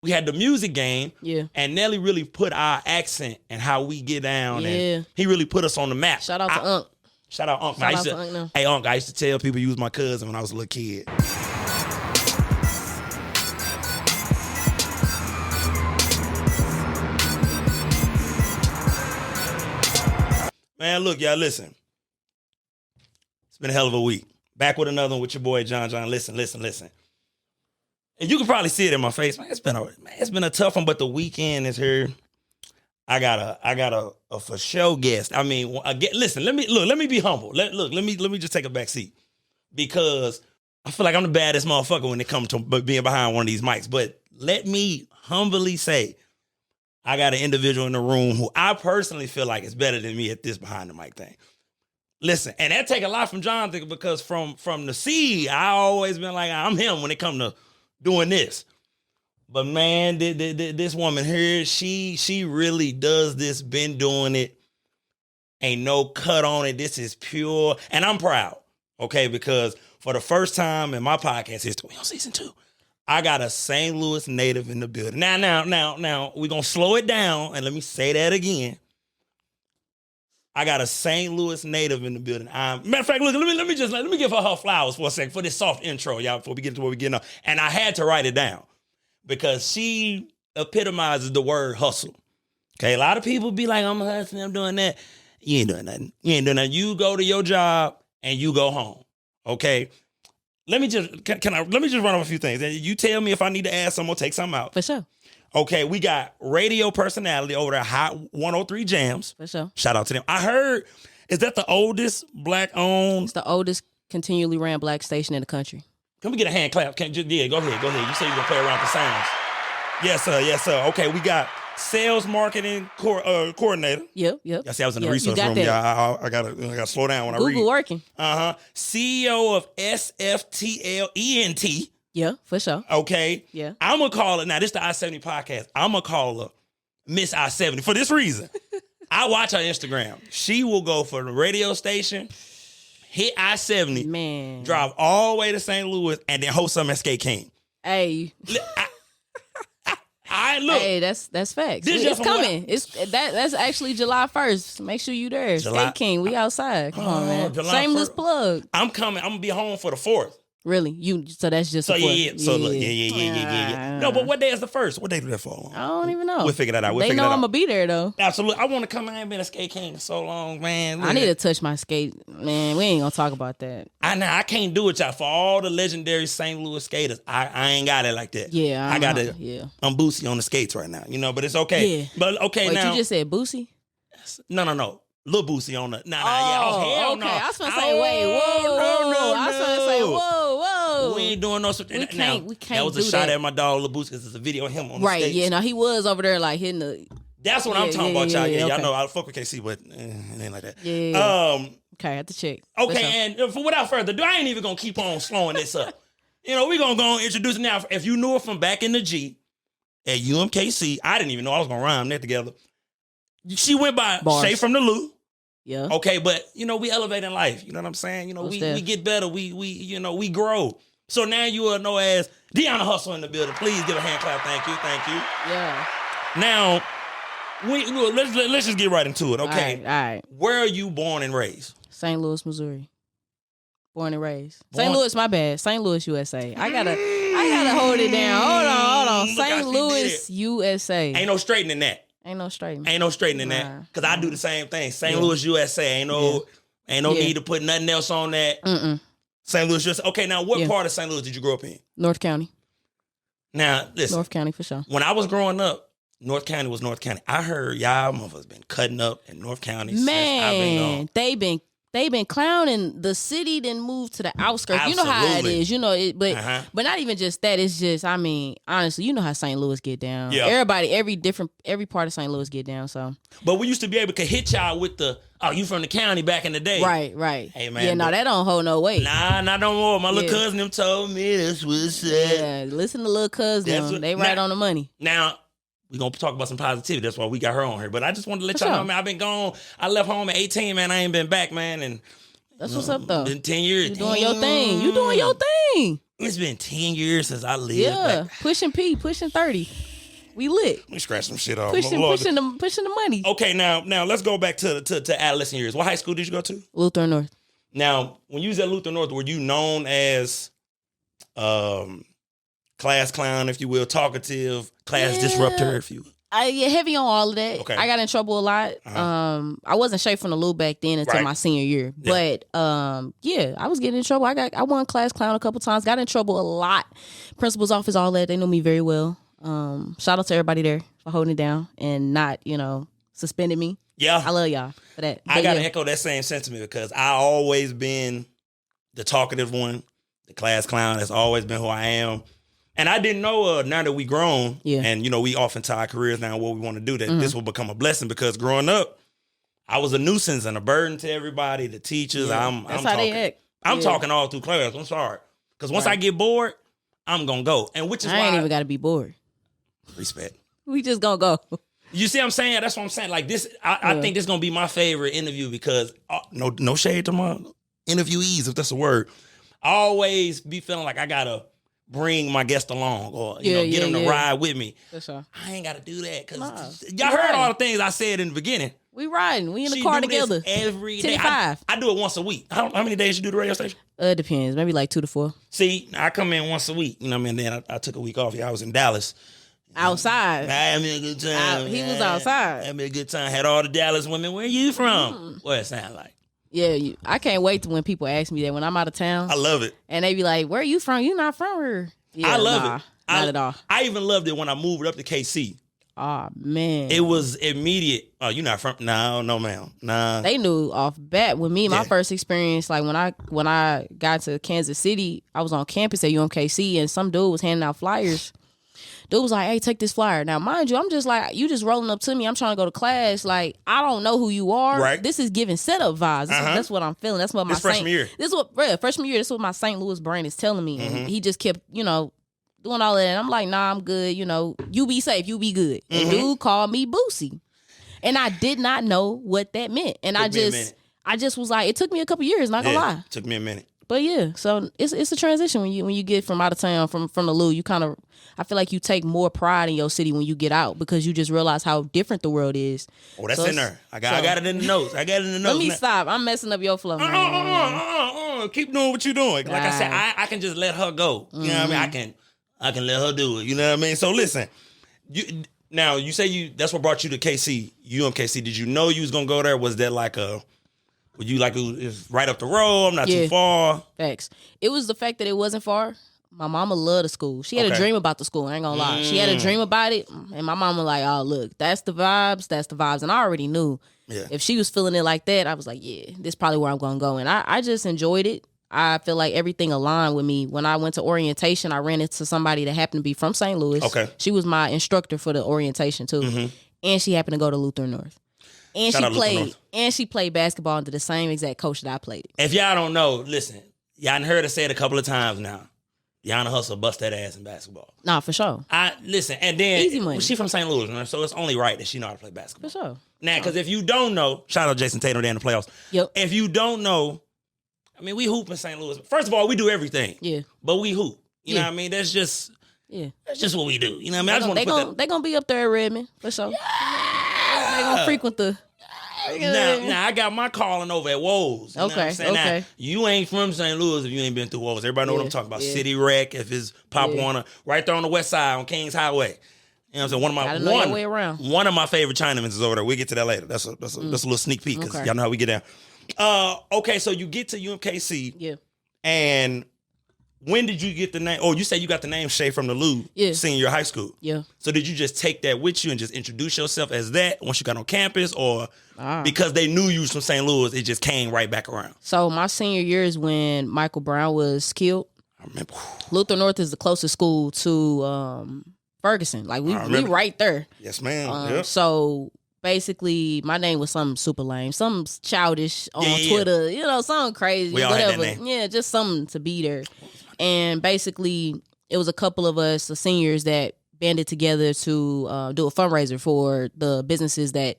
we had the music game. Yeah. And Nelly really put our accent and how we get down. Yeah. And he really put us on the map. Shout out to Unc. Shout out Unc. Shout out to Unc now. Hey, Unc, I used to tell people you was my cousin when I was a little kid. Man, look, y'all, listen. It's been a hell of a week. Back with another one with your boy, John. Listen. And you can probably see it in my face. Man, it's been a tough one, but the weekend is here. I got a for sure guest. I mean, listen, let me be humble. Let me just take a back seat. Because I feel like I'm the baddest motherfucker when it comes to being behind one of these mics. But let me humbly say, I got an individual in the room who I personally feel like is better than me at this behind the mic thing. Listen, and that take a lot from Jonathan because from the seed, I always been like, I'm him when it come to doing this. But man, this woman here, she really does this, been doing it. Ain't no cut on it. This is pure. And I'm proud, okay? Because for the first time in my podcast history, on season 2, I got a St. Louis native in the building. Now, we're going to slow it down, and let me say that again. I got a St. Louis native in the building. Matter of fact, look, let me give her flowers for a second for this soft intro, y'all, before we get to where we're getting up. And I had to write it down because she epitomizes the word hustle. Okay, a lot of people be like, I'm hustling, I'm doing that. You ain't doing nothing. You go to your job and you go home. Okay. Let me just run off a few things. You tell me if I need to add some or take some out. For sure. Okay, we got radio personality over there, Hot 103 Jams. For sure. Shout out to them. I heard, is that the oldest black-owned? It's the oldest continually ran black station in the country. Can we get a hand clap? Go ahead. You say you're going to play around with the sounds. Yes, sir. Okay, we got sales marketing coordinator. Yep. I see I was in the research room. Yeah, I gotta slow down when I read. Google working. CEO of SFTL ENT. Yeah, for sure. Okay. Yeah. I'm going to call it, now this is the I-70 podcast. I'm going to call her Miss I-70 for this reason. I watch her Instagram. She will go for the radio station, hit I-70, man, drive all the way to St. Louis, and then host some at Skate King. Hey. Look. Hey, that's facts. It's coming. That's actually July 1st. Make sure you there. Skate King, we outside. Come on, man. Shameless plug. I'm coming. I'm going to be home for the 4th. Really? So that's just so yeah. So look, yeah. No, but what day is the 1st? What day do that fall on? I don't even know. We'll figure that out. They know I'm gonna be there though. Absolutely. I want to come. I ain't been a Skate King in so long, man. I need to touch my skate, man. We ain't gonna talk about that. I can't do it, y'all. For all the legendary St. Louis skaters, I ain't got it like that. Yeah, I got it. Yeah, I'm Boosie on the skates right now. But it's okay. Yeah. But okay. Wait, now you just said Boosie? No. Lil Boosie on the hell okay. no. I was gonna say, wait, whoa, no. I was gonna say, whoa. We ain't doing no. We can't. That was a shot at my dog Lil Boosie because it's a video of him on the right. skates. Yeah, no, he was over there like hitting the. That's what I'm talking about, y'all. Yeah, okay. Y'all know I fuck with KC, but it ain't like that. Yeah. Okay, I have to check. Okay, and without further ado, I ain't even gonna keep on slowing this up. We gonna go and introduce it now. If you knew her from back in the G at UMKC, I didn't even know I was gonna rhyme that together. She went by Shay from the Lou. Yeah. Okay, but we elevate in life. You know what I'm saying? We get better. We grow. So now you are known as Deona Hustle in the building. Please give a hand clap. Thank you. Yeah. Now, let's just get right into it. Okay. All right. Where are you born and raised? St. Louis, Missouri. Born and raised. St. Louis, my bad. St. Louis, USA. I gotta hold it down. Hold on. St. Louis, USA. Ain't no straightening that. Ain't no straightening that. Because I do the same thing. St. Louis, USA. Ain't no need to put nothing else on that. St. Louis, USA. Okay, now what part of St. Louis did you grow up in? North County. Now, listen. North County for sure. When I was growing up, North County was North County. I heard y'all motherfuckers been cutting up in North County since I've been gone. They been clowning the city, then moved to the outskirts. Absolutely. You know how it is, but not even just that. It's just, honestly, you know how St. Louis get down. Yeah. Everybody, every part of St. Louis get down. So, but we used to be able to hit y'all with the, you from the county back in the day. Right. Hey man, yeah, no, that don't hold no weight. Nah, not no more. My little cousin them told me this was Yeah, listen to little cousin. They right on the money. Now, we're going to talk about some positivity. That's why we got her on here. But I just wanted to let y'all know, man, I've been gone. I left home at 18, man. I ain't been back, man. And that's what's up, though. Been 10 years. You doing your thing. It's been 10 years since I lived. Yeah, pushing 30. We lit. Let me scratch some shit off. Pushing the money. Okay, now let's go back to adolescent years. What high school did you go to? Luther North. Now, when you was at Luther North, were you known as class clown, if you will, talkative, class disruptor, if you will? Heavy on all of that. Okay. I got in trouble a lot. I wasn't straight from the Lou back then until my senior year. Yeah. But I was getting in trouble. I won class clown a couple times. Got in trouble a lot. Principal's office, all that. They know me very well. Shout out to everybody there for holding it down and not, suspending me. Yeah. I love y'all for that. I got to echo that same sentiment because I always been the talkative one, the class clown. That's always been who I am. And I didn't know now that we grown and, we off into our careers now what we want to do, that this will become a blessing because growing up, I was a nuisance and a burden to everybody, the teachers. Yeah. That's how they act. I'm talking all through class. I'm sorry. Because once I get bored, I'm going to go. And which is why I ain't even got to be bored. Respect. We just going to go. You see what I'm saying? That's what I'm saying. Like this, I think this is going to be my favorite interview because no shade to my interviewees, if that's a word. I always be feeling like I got to bring my guest along or get them to ride with me. For sure. I ain't got to do that because y'all heard all the things I said in the beginning. We riding. We in the car together. Every day. 5. I do it once a week. How many days you do the radio station? It depends. Maybe like 2 to 4. See, I come in once a week. You know what I mean? Then I took a week off. Yeah, I was in Dallas. Outside. I had me a good time. He was outside. Had me a good time. Had all the Dallas women. Where you from? What it sound like? Yeah, I can't wait when people ask me that when I'm out of town. I love it. And they be like, where are you from? You not from here. Yeah, I love it. Not at all. I even loved it when I moved up to KC. Oh, man. It was immediate. Oh, you not from? No, ma'am. Nah. They knew off bat with me. My first experience, like when I got to Kansas City, I was on campus at UMKC and some dude was handing out flyers. Dude was like, hey, take this flyer. Now, mind you, I'm just like, you just rolling up to me. I'm trying to go to class. Like, I don't know who you are. Right. This is giving setup vibes. That's what I'm feeling. That's what freshman year. Freshman year. This is what my St. Louis brain is telling me. And he just kept, doing all of that. And I'm like, nah, I'm good. You be safe. You be good. And dude called me Boosie. And I did not know what that meant. And I just was like, it took me a couple years, not gonna lie. Took me a minute. But yeah, so it's a transition when you get from out of town, from the Lou. You kind of, I feel like you take more pride in your city when you get out because you just realize how different the world is. Oh, that's in there. I got it in the notes. Let me stop. I'm messing up your flow. Keep doing what you're doing. Like I said, I can just let her go. You know what I mean? I can let her do it. You know what I mean? So listen, you say that's what brought you to KC, UMKC. Did you know you was gonna go there? Was that like would you like it's right up the road? I'm not too far. Facts. It was the fact that it wasn't far. My mama loved the school. She had a dream about the school. I ain't gonna lie. She had a dream about it, and my mama like, oh look, that's the vibes. That's the vibes, and I already knew. Yeah. If she was feeling it like that, I was like, yeah, this is probably where I'm gonna go, and I just enjoyed it. I feel like everything aligned with me. When I went to orientation, I ran into somebody that happened to be from St. Louis. Okay. She was my instructor for the orientation too, and she happened to go to Luther North. And she played basketball under the same exact coach that I played. If y'all don't know, listen, y'all done heard her say it a couple of times now. Deona Hustle bust that ass in basketball. Nah, for sure. Listen, and then easy money. She from St. Louis, man, so it's only right that she know how to play basketball. For sure. Now, because if you don't know, shout out Jason Tatum there in the playoffs. Yep. If you don't know, I mean, we hoop in St. Louis. First of all, we do everything. Yeah. But we hoop. You know what I mean? That's just what we do. You know what I mean? They're going to be up there at Redmond, for sure. Yeah. They're going to frequent the... Now I got my calling over at Woes. You know what I'm saying? Now, you ain't from St. Louis if you ain't been through Woes. Everybody know what I'm talking about. City Rec, if it's Pop Warner, right there on the west side on Kings Highway. You know what I'm saying? One of my favorite Chinamans is over there. We'll get to that later. That's a little sneak peek because y'all know how we get down. Okay, so you get to UMKC. Yeah. And when did you get the name? Oh, you said you got the name Shay from the Lou senior year of high school. Yeah. So did you just take that with you and just introduce yourself as that once you got on campus, or because they knew you was from St. Louis, it just came right back around? So my senior year is when Michael Brown was killed. I remember. Luther North is the closest school to Ferguson. Like we right there. Yes, ma'am. So basically, my name was something super lame, something childish on Twitter, something crazy, whatever. Yeah, just something to be there. And basically, it was a couple of us, the seniors, that banded together to do a fundraiser for the businesses that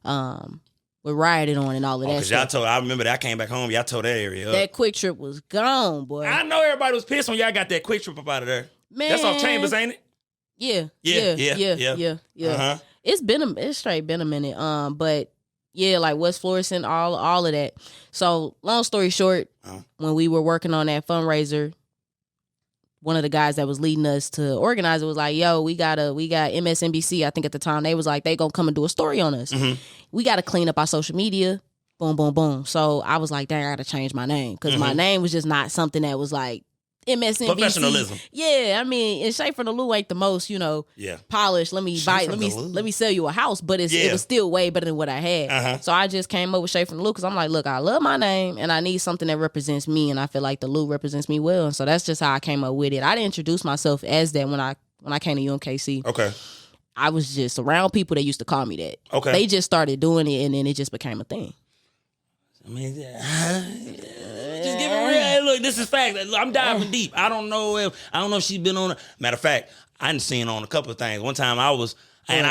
were rioted on and all of that stuff. I remember that I came back home, y'all tore that area up. That Quick Trip was gone, boy. I know everybody was pissed when y'all got that Quick Trip up out of there. Man. That's off Chambers, ain't it? Yeah. Uh-huh. It's straight been a minute. But yeah, like West Florissant, all of that. So long story short, when we were working on that fundraiser, one of the guys that was leading us to organize it was like, yo, we got MSNBC, I think at the time, they was like, they gonna come and do a story on us. Mm-hmm. We got to clean up our social media. Boom, boom, boom. So I was like, dang, I got to change my name because my name was just not something that was like MSNBC. Professionalism. Yeah, I mean, and Shay from the Lou ain't the most, polished. Let me sell you a house, but it was still way better than what I had. Uh-huh. So I just came up with Shay from the Lou because I'm like, look, I love my name and I need something that represents me, and I feel like the Lou represents me well. And so that's just how I came up with it. I didn't introduce myself as that when I came to UMKC. Okay. I was just around people that used to call me that. Okay. They just started doing it, and then it just became a thing. I mean, just give it real. Hey, look, this is fact. I'm diving deep. I don't know if she's been on. Matter of fact, I done seen on a couple of things. One time I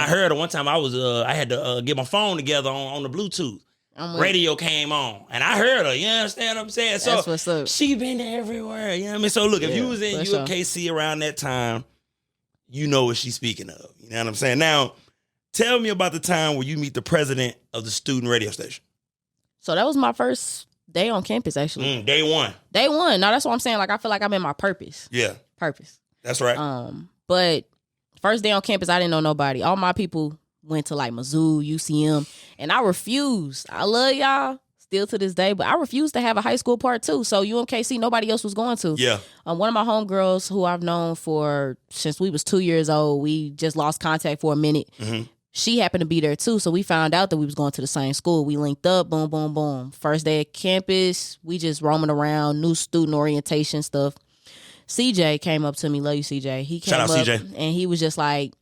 heard her. One time I had to get my phone together on the Bluetooth. Radio came on, and I heard her. You understand what I'm saying? So that's what's up. She been everywhere. You know what I mean? So look, if you was in UMKC around that time, you know what she's speaking of. You know what I'm saying? Now, tell me about the time where you meet the president of the student radio station. So that was my first day on campus, actually. Day one. No, that's what I'm saying. Like, I feel like I'm in my purpose. Yeah. Purpose. That's right. But first day on campus, I didn't know nobody. All my people went to like Mizzou, UCM, and I refused. I love y'all still to this day, but I refused to have a high school part two. So UMKC, nobody else was going to. Yeah. One of my homegirls who I've known since we was 2 years old, we just lost contact for a minute. Mm-hmm. She happened to be there too, so we found out that we was going to the same school. We linked up, boom, boom, boom. First day at campus, we just roaming around, new student orientation stuff. CJ came up to me, love you, CJ. He came Shout out up CJ. and he was just like,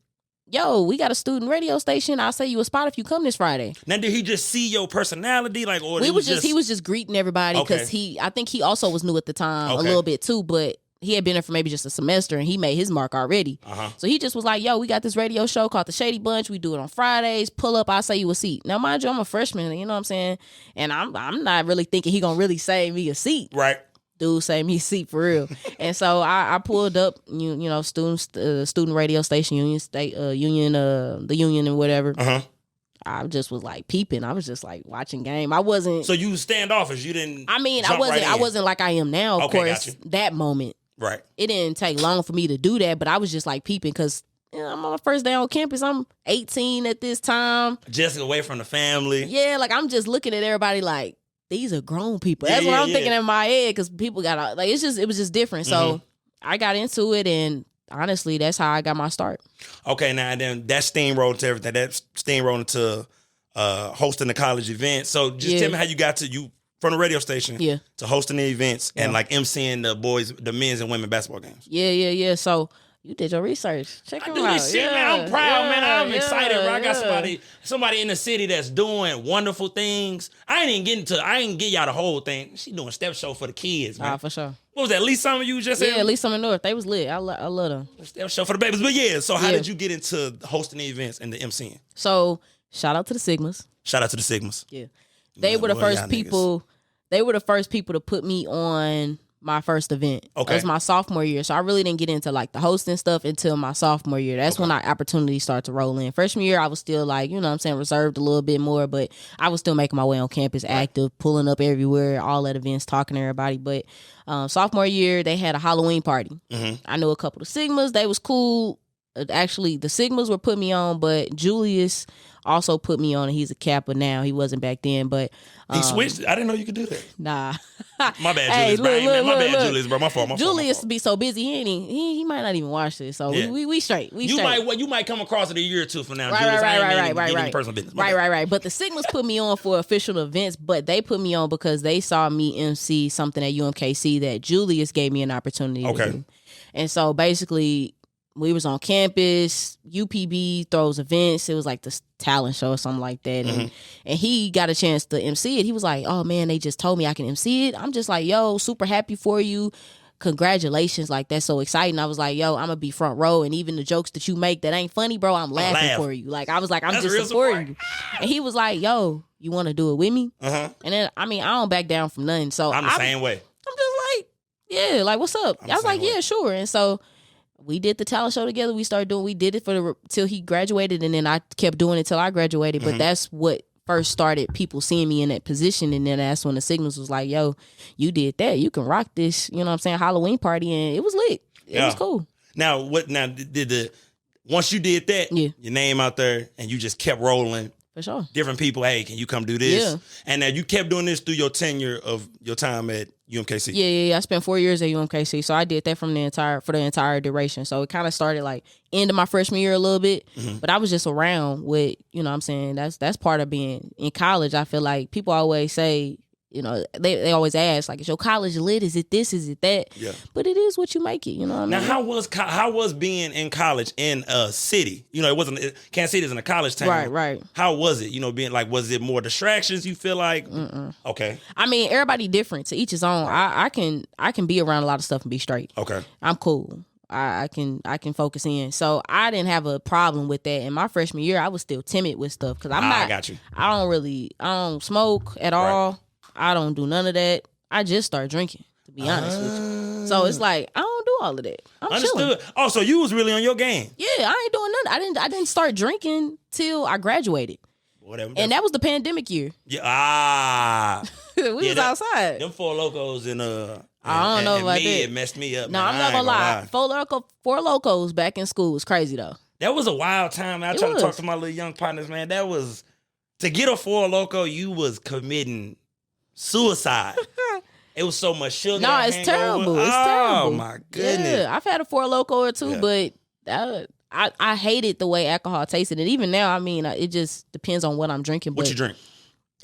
yo, we got a student radio station. I'll say you a spot if you come this Friday. Now, did he just see your personality? Like, or he was just greeting everybody because I think he also was new at the time a little bit too, but he had been there for maybe just a semester and he made his mark already. Uh-huh. So he just was like, yo, we got this radio show called The Shady Bunch. We do it on Fridays. Pull up, I'll say you a seat. Now, mind you, I'm a freshman, you know what I'm saying? And I'm not really thinking he gonna really save me a seat. Right. Dude saved me a seat for real. And so I pulled up, student radio station, the union and whatever. Uh-huh. I just was like peeping. I was just like watching game. I wasn't. So you standoffish. You didn't. I mean, I wasn't like I am now. Of course, that moment. Right. It didn't take long for me to do that, but I was just like peeping because I'm on my first day on campus. I'm 18 at this time. Just away from the family. Yeah, like I'm just looking at everybody like these are grown people. That's what I'm thinking in my head because people got like it was just different. So I got into it, and honestly, that's how I got my start. Okay, now then that steamrolled to everything. That steamrolled to hosting the college event. So just tell me how you got to from the radio station to hosting the events and like emceeing the men's and women basketball games. Yeah. So you did your research. Check them out. I do this shit, man. I'm proud, man. I'm excited, bro. I got somebody in the city that's doing wonderful things. I ain't get y'all the whole thing. She doing step show for the kids, man. For sure. What was that? Lee Summer you just said? Yeah, Lee Summer North. They was lit. I love them. Step show for the babies. But yeah, so how did you get into hosting the events and the MCing? So shout out to the Sigmas. Yeah. They were the first people. They were the first people to put me on my first event. Okay. It was my sophomore year. So I really didn't get into like the hosting stuff until my sophomore year. That's when our opportunities started to roll in. Freshman year, I was still like, reserved a little bit more, but I was still making my way on campus, active, pulling up everywhere, all at events, talking to everybody. But sophomore year, they had a Halloween party. Mm-hmm. I knew a couple of Sigmas. They was cool. Actually, the Sigmas were putting me on, but Julius also put me on, and he's a Kappa now. He wasn't back then, but he switched. I didn't know you could do that. Nah, my bad, Julius. Look. Julius, bro. My fault. Julius be so busy, he might not even watch this. So we straight. You might come across it a year or two from now. Right. Personal business. Right. But the Sigmas put me on for official events, but they put me on because they saw me MC something at UMKC that Julius gave me an opportunity to do. And so basically, we was on campus, UPB throws events. It was like this talent show or something like that. And he got a chance to MC it. He was like, oh man, they just told me I can MC it. I'm just like, yo, super happy for you. Congratulations. Like, that's so exciting. I was like, yo, I'm gonna be front row. And even the jokes that you make that ain't funny, bro, I'm laughing for you. Like, I was like, I'm just supporting you. And he was like, yo, you want to do it with me? And then, I don't back down from nothing. So I'm the same way. I'm just like, yeah, like, what's up? I was like, yeah, sure. And so we did the talent show together. We did it till he graduated, and then I kept doing it till I graduated. But that's what first started people seeing me in that position, and then that's when the signals was like, yo, you did that. You can rock this, you know what I'm saying, Halloween party, and it was lit. It was cool. Now, once you did that, your name out there, and you just kept rolling. For sure. Different people, hey, can you come do this? Yeah. And now you kept doing this through your tenure of your time at UMKC. Yeah. I spent 4 years at UMKC, so I did that for the entire duration. So it kind of started like end of my freshman year a little bit, but I was just around with, you know what I'm saying, that's part of being in college. I feel like people always say, you know, they always ask, like, is your college lit? Is it this? Is it that? Yeah. But it is what you make it, you know what I mean? Now, how was being in college in a city? You know, Kansas City isn't a college town. Right. How was it? You know, being like, was it more distractions you feel like? Okay. I mean, everybody different, to each his own. I can be around a lot of stuff and be straight. Okay. I'm cool. I can focus in. So I didn't have a problem with that. In my freshman year, I was still timid with stuff because I got you. I don't smoke at all. I don't do none of that. I just start drinking, to be honest with you. So it's like, I don't do all of that. I'm chilling. Oh, so you was really on your game. Yeah, I ain't doing nothing. I didn't start drinking till I graduated. Whatever. And that was the pandemic year. Yeah. We was outside. Them Four Locos and I don't know about that. It messed me up. No, I'm not gonna lie. Four Locos back in school was crazy though. That was a wild time. Man. I tried to talk to my little young partners, man. That was, to get a Four Loco, you was committing suicide. It was so much sugar. No, it's terrible. It's terrible. Oh my goodness. Yeah, I've had a Four Loco or two, but I hated the way alcohol tasted. And even now, I mean, it just depends on what I'm drinking. What you drink?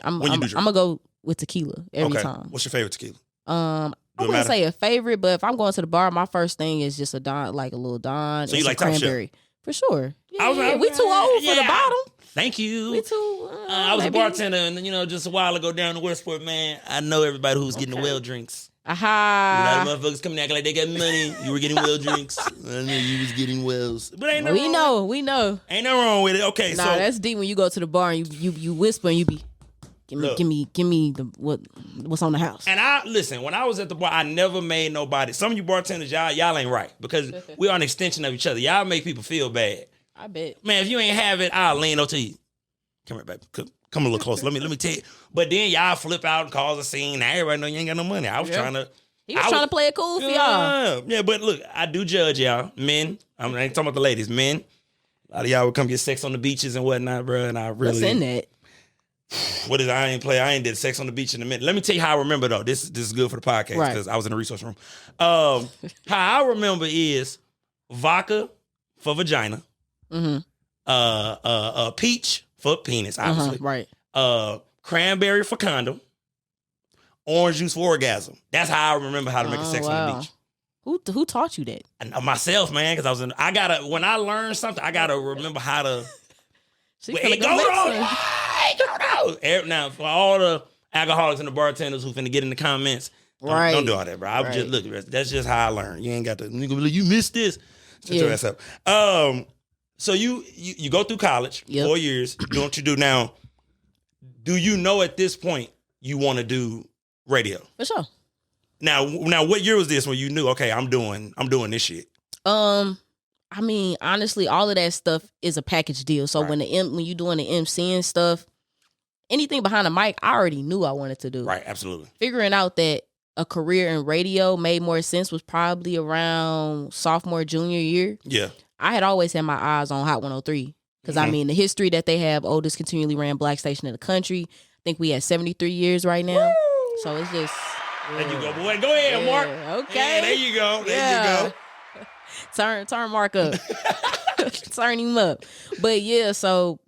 I'm gonna go with tequila every time. What's your favorite tequila? I wouldn't say a favorite, but if I'm going to the bar, my first thing is just a Don, like a little Don. So you like cranberry? For sure. Yeah, we too old for the bottom. Thank you. Me too. I was a bartender, and just a while ago down in Westport, man. I know everybody who's getting the well drinks. Aha. A lot of motherfuckers coming acting like they got money. You were getting well drinks. I know you was getting wells. But ain't no wrong. We know. Ain't no wrong with it. Okay, so that's deep when you go to the bar and you whisper and you be, give me what's on the house. And listen, when I was at the bar, I never made nobody. Some of you bartenders, y'all ain't right, because we are an extension of each other. Y'all make people feel bad. I bet. Man, if you ain't have it, I'll lean over to you. Come here, baby. Come a little closer. Let me tell you. But then y'all flip out and cause a scene. Now everybody know you ain't got no money. I was trying to. He was trying to play it cool for y'all. Yeah, but look, I do judge y'all. Men. I ain't talking about the ladies. Men. A lot of y'all would come get sex on the beaches and whatnot, bro. And I really. What's in that? What is I ain't did sex on the beach in a minute. Let me tell you how I remember though. This is good for the podcast because I was in the resource room. How I remember is vodka for vagina. Peach for penis, obviously. Right. Cranberry for condom. Orange juice for orgasm. That's how I remember how to make a sex on the beach. Who taught you that? Myself, man, because when I learn something, I gotta remember how to. Now, for all the alcoholics and the bartenders who finna get in the comments, don't do all that, bro. I just look. That's just how I learn. You ain't got to. You missed this. Shut your ass up. So you go through college, 4 years. Do what you do now. Do you know at this point you want to do radio? For sure. Now, what year was this when you knew? Okay, I'm doing this shit. I mean, honestly, all of that stuff is a package deal. So when you doing the MCing stuff, anything behind the mic, I already knew I wanted to do. Right, absolutely. Figuring out that a career in radio made more sense was probably around sophomore, junior year. Yeah. I had always had my eyes on Hot 103 because, I mean, the history that they have, oldest continually ran black station in the country. I think we had 73 years right now. Woo! So it's just... There you go, boy. Go ahead, Mark. Okay. Yeah, there you go. There you go. Turn Mark up. Turn him up. But yeah, so,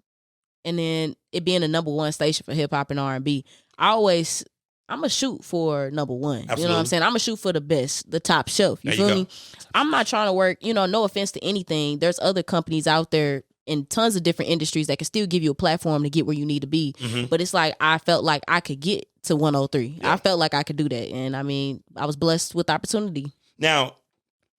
and then it being the number one station for hip hop and R&B, I'm going to shoot for number one. Absolutely. You know what I'm saying? I'm going to shoot for the best, the top shelf. You feel me? I'm not trying to work, no offense to anything. There's other companies out there in tons of different industries that can still give you a platform to get where you need to be. Mm-hmm. But it's like, I felt like I could get to 103. Yeah. I felt like I could do that. And I mean, I was blessed with the opportunity. Now,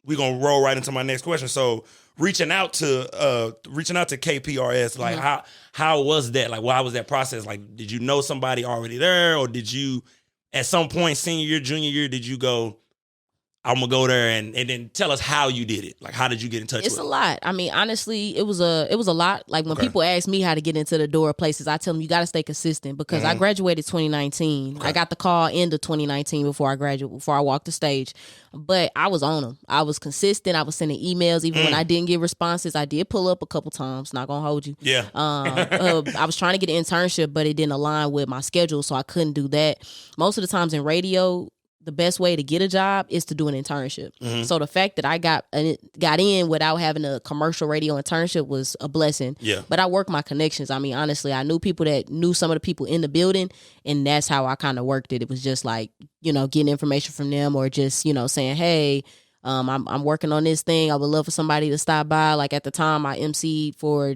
we're going to roll right into my next question. So reaching out to KPRS, like how was that? Like, why was that process? Like, did you know somebody already there, or did you at some point, senior year, junior year, did you go, I'm gonna go there and then tell us how you did it. Like, how did you get in touch with it? It's a lot. I mean, honestly, it was a lot. Like when people ask me how to get into the door of places, I tell them you got to stay consistent because I graduated 2019. I got the call end of 2019 before I walked the stage. But I was on them. I was consistent. I was sending emails even when I didn't get responses. I did pull up a couple times. Not gonna hold you. Yeah. I was trying to get an internship, but it didn't align with my schedule, so I couldn't do that. Most of the times in radio, the best way to get a job is to do an internship. So the fact that I got in without having a commercial radio internship was a blessing. Yeah. But I worked my connections. I mean, honestly, I knew people that knew some of the people in the building, and that's how I kind of worked it. It was just like, getting information from them or just, saying, hey, I'm working on this thing. I would love for somebody to stop by. Like at the time, I emceed for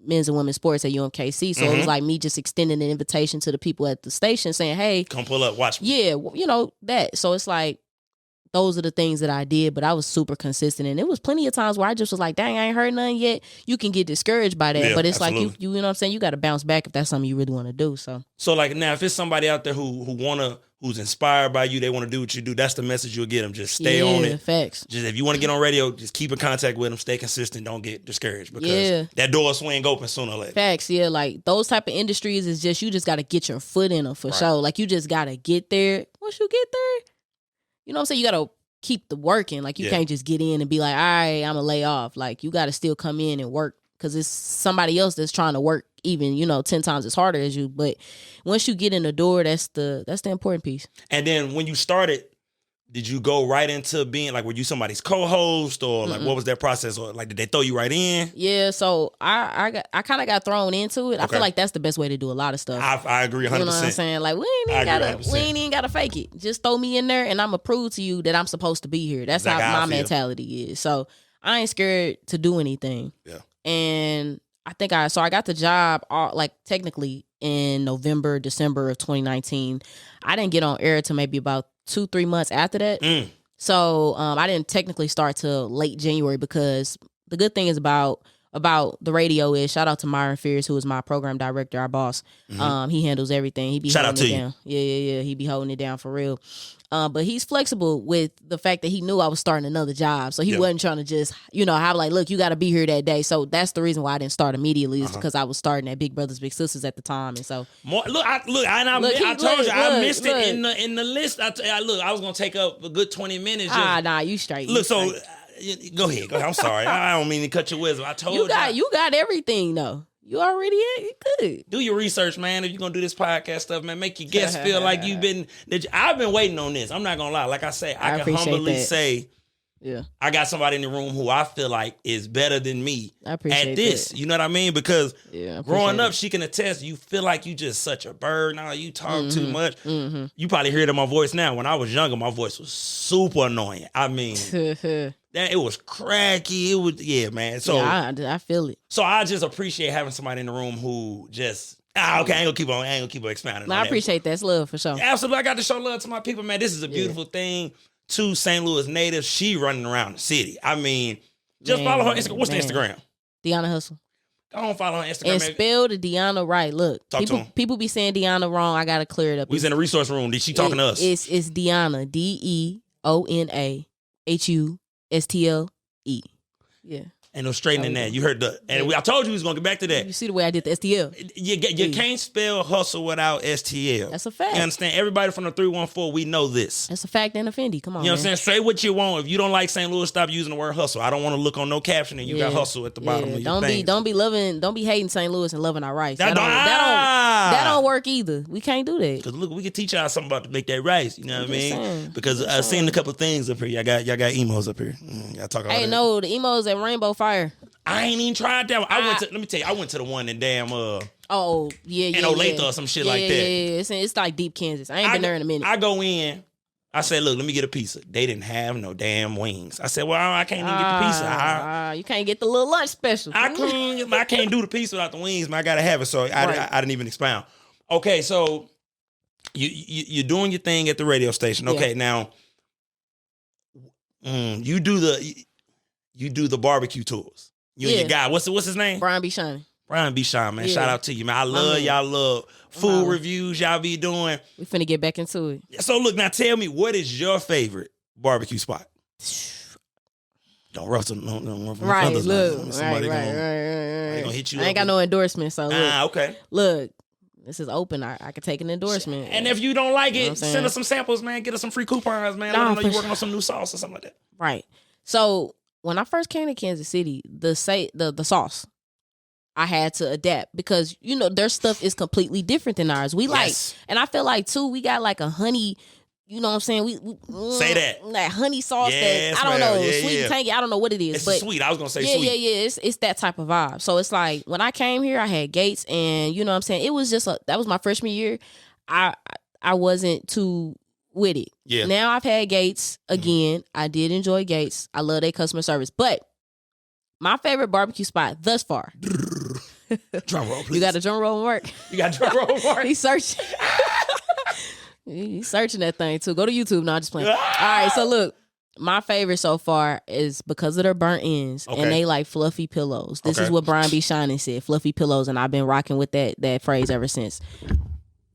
men's and women's sports at UMKC. So it was like me just extending an invitation to the people at the station saying, hey, come pull up, watch me. Yeah, that. So it's like, those are the things that I did, but I was super consistent. And it was plenty of times where I just was like, dang, I ain't heard nothing yet. You can get discouraged by that. But it's absolutely. Like, you know what I'm saying? You got to bounce back if that's something you really want to do. So like now, if it's somebody out there who's inspired by you, they want to do what you do, that's the message you'll get them. Just stay on it. Facts. Just if you want to get on radio, just keep in contact with them, stay consistent, don't get discouraged because that door will swing open sooner or later. Facts, yeah. Like those type of industries is just, you just got to get your foot in them for sure. Like you just got to get there. Once you get there, you know what I'm saying? You got to keep the working. Like you can't just get in and be like, all right, I'm gonna lay off. Like you got to still come in and work because it's somebody else that's trying to work even 10 times as harder as you. But once you get in the door, that's the important piece. And then when you started, did you go right into being like, were you somebody's co-host or like what was that process? Or like did they throw you right in? Yeah, so I kind of got thrown into it. I feel like that's the best way to do a lot of stuff. I agree 100%. You know what I'm saying? Like we ain't even gotta fake it. Just throw me in there and I'm gonna prove to you that I'm supposed to be here. That's how my mentality is. So I ain't scared to do anything. Yeah. And I think I got the job technically in November, December of 2019. I didn't get on air till maybe about 2-3 months after that. So I didn't technically start till late January because the good thing is about the radio is, shout out to Myron Fierce, who is my program director, our boss. He handles everything. He be shout holding out to it down. Yeah. He be holding it down for real. But he's flexible with the fact that he knew I was starting another job. So he wasn't trying to just, have like, look, you got to be here that day. So that's the reason why I didn't start immediately is because I was starting at Big Brothers Big Sisters at the time. And so I told you I missed it in the list. I was going to take up a good 20 minutes. Nah, you straight. Look, so go ahead. I'm sorry. I don't mean to cut your wisdom. I told you. You got everything though. You already good. Do your research, man. If you're going to do this podcast stuff, man, make your guests feel like I've been waiting on this. I'm not going to lie. Like I say, I can humbly say, I got somebody in the room who I feel like is better than me at this. That. You know what I mean? Because growing up, she can attest, you feel like you just such a bird. Now you talk too much. You probably hear it in my voice now. When I was younger, my voice was super annoying. I mean... it was cracky. It was, man. So I feel it. So I just appreciate having somebody in the room who just, I ain't gonna keep on expounding. No, I appreciate that. It's love for sure. Absolutely. I got to show love to my people, man. This is a beautiful thing. 2 St. Louis natives. She running around the city. I mean, just follow her Instagram. What's the Instagram? Deona Hustle. Go on, follow her Instagram. And spell the Deona right. Look, people be saying Deona wrong. I gotta clear it up. We was in the resource room. Did she talking to us? It's Deona. DeonaHustle. Yeah. Ain't no straightening that. You heard I told you we was gonna get back to that. You see the way I did the STL. You can't spell hustle without STL. That's a fact. You understand? Everybody from the 314, we know this. That's a fact and a Fendi. Come on. You know what I'm saying? Say what you want. If you don't like St. Louis, stop using the word hustle. I don't want to look on no caption and you got hustle at the bottom of your thing. Don't be hating St. Louis and loving our rice. That don't work either. We can't do that. Because look, we can teach y'all something about to make that rice. You know what I mean? Saying. Because I've seen a couple of things up here. Y'all got emos up here. Y'all talk about no, the emos at Rainbow Fire. I ain't even tried that one. Let me tell you, I went to the one in damn in Olathe or some shit like that. Yeah. It's like deep Kansas. I ain't been there in a minute. I go in. I said, look, let me get a pizza. They didn't have no damn wings. I said, well, I can't even get the pizza. You can't get the little lunch special. I can't do the pizza without the wings, man. I gotta have it. So I didn't even expound. Okay, so you're doing your thing at the radio station. Okay, now you do the barbecue tours. You and your guy. What's his name? Brian B. Shine. Brian B. Shine, man. Shout out to you, man. I love y'all love food reviews y'all be doing. We finna get back into it. So look, now tell me, what is your favorite barbecue spot? Don't ruffle no Right, feathers. look. Somebody Right. gonna hit you I ain't got no endorsement, so look. okay. Look, this is open. I could take an endorsement. And if you don't like it, send send us some samples, man. Get us some free coupons, man. Let them know you're working on some new sauce or something like that. Right. So when I first came to Kansas City, the sauce, I had to adapt because, you know, their stuff is completely different than ours. We like, and I feel like too, we got like a honey, you know what I'm saying? We say that. That honey sauce that, I don't know, sweet and tangy. I don't know what it is. It's but sweet. I was going to say sweet. Yeah. It's that type of vibe. So it's like when I came here, I had Gates and, you know what I'm saying? It was just, that was my freshman year. I wasn't too with it. Yeah. Now I've had Gates again. I did enjoy Gates. I love their customer service. But my favorite barbecue spot thus far. Drum roll, please. You got a drum roll, Mark? You got a drum roll, Mark? He's searching. He's searching that thing too. Go to YouTube. No, I'm just playing. All right, so look. My favorite so far is because of their burnt ends and they like fluffy pillows. This is what Brian B. Shining said, fluffy pillows, and I've been rocking with that phrase ever since.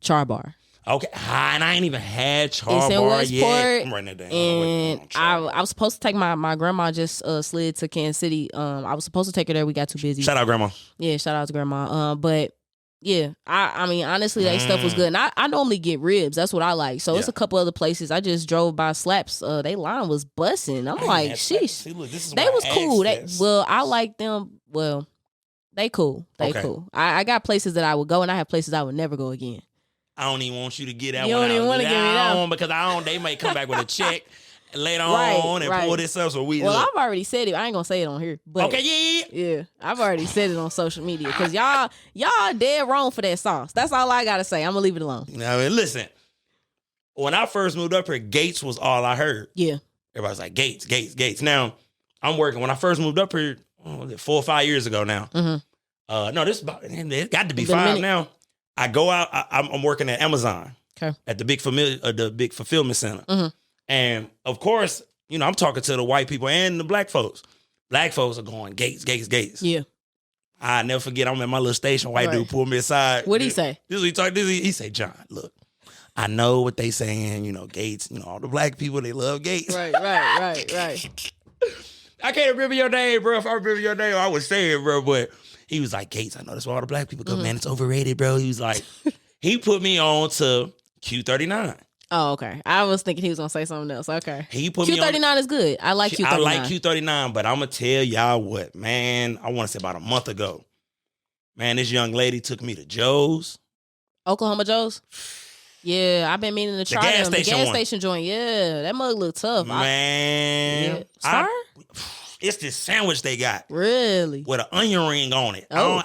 Char bar. Okay, and I ain't even had char bar yet. I'm writing that down. And I was supposed to take my grandma just slid to Kansas City. I was supposed to take her there. We got too busy. Shout out grandma. Yeah, shout out to grandma. But yeah, I mean honestly, that stuff was good. And I normally get ribs. That's what I like. So it's a couple other places. I just drove by Slaps. They line was busting. I'm like, sheesh. See, look, this is they was cool. I like them. Well, they cool. They cool. I got places that I would go, and I have places I would never go again. I don't even want you to get that you one don't out. even want to give me that one. Because they might come back with a check later on and pull this up. So I've already said it. I ain't gonna say it on here. But okay, yeah. I've already said it on social media because y'all dead wrong for that sauce. That's all I gotta say. I'm gonna leave it alone. I mean, listen. When I first moved up here, Gates was all I heard. Yeah. Everybody's like Gates. Now I'm working. When I first moved up here, 4 or 5 years ago now. Mm-hmm. No, this is about. It got to be 5 now. I go out. I'm working at Amazon at the big fulfillment center, and of course, you know, I'm talking to the white people and the black folks. Black folks are going Gates. Yeah, I never forget. I'm at my little station. White dude pulled me aside. What'd he say? This is what he talked. He said, "John, look, I know what they saying. You know, Gates. You know, all the black people they love Gates. Right. I can't remember your name, bro. If I remember your name, I would say it, bro. But he was like, Gates, I know that's where all the black people go, man. It's overrated, bro. He was like, he put me on to Q39. Oh, okay. I was thinking he was going to say something else. Okay. He put Q39 me on, is good. I like Q39. I like Q39, but I'm going to tell y'all what, man. I want to say about a month ago. Man, this young lady took me to Joe's. Oklahoma Joe's? Yeah, I've been meaning to try them. The gas station joint. Yeah, that mug look tough. Man. Star? It's this sandwich they got. Really? With an onion ring on it. Oh.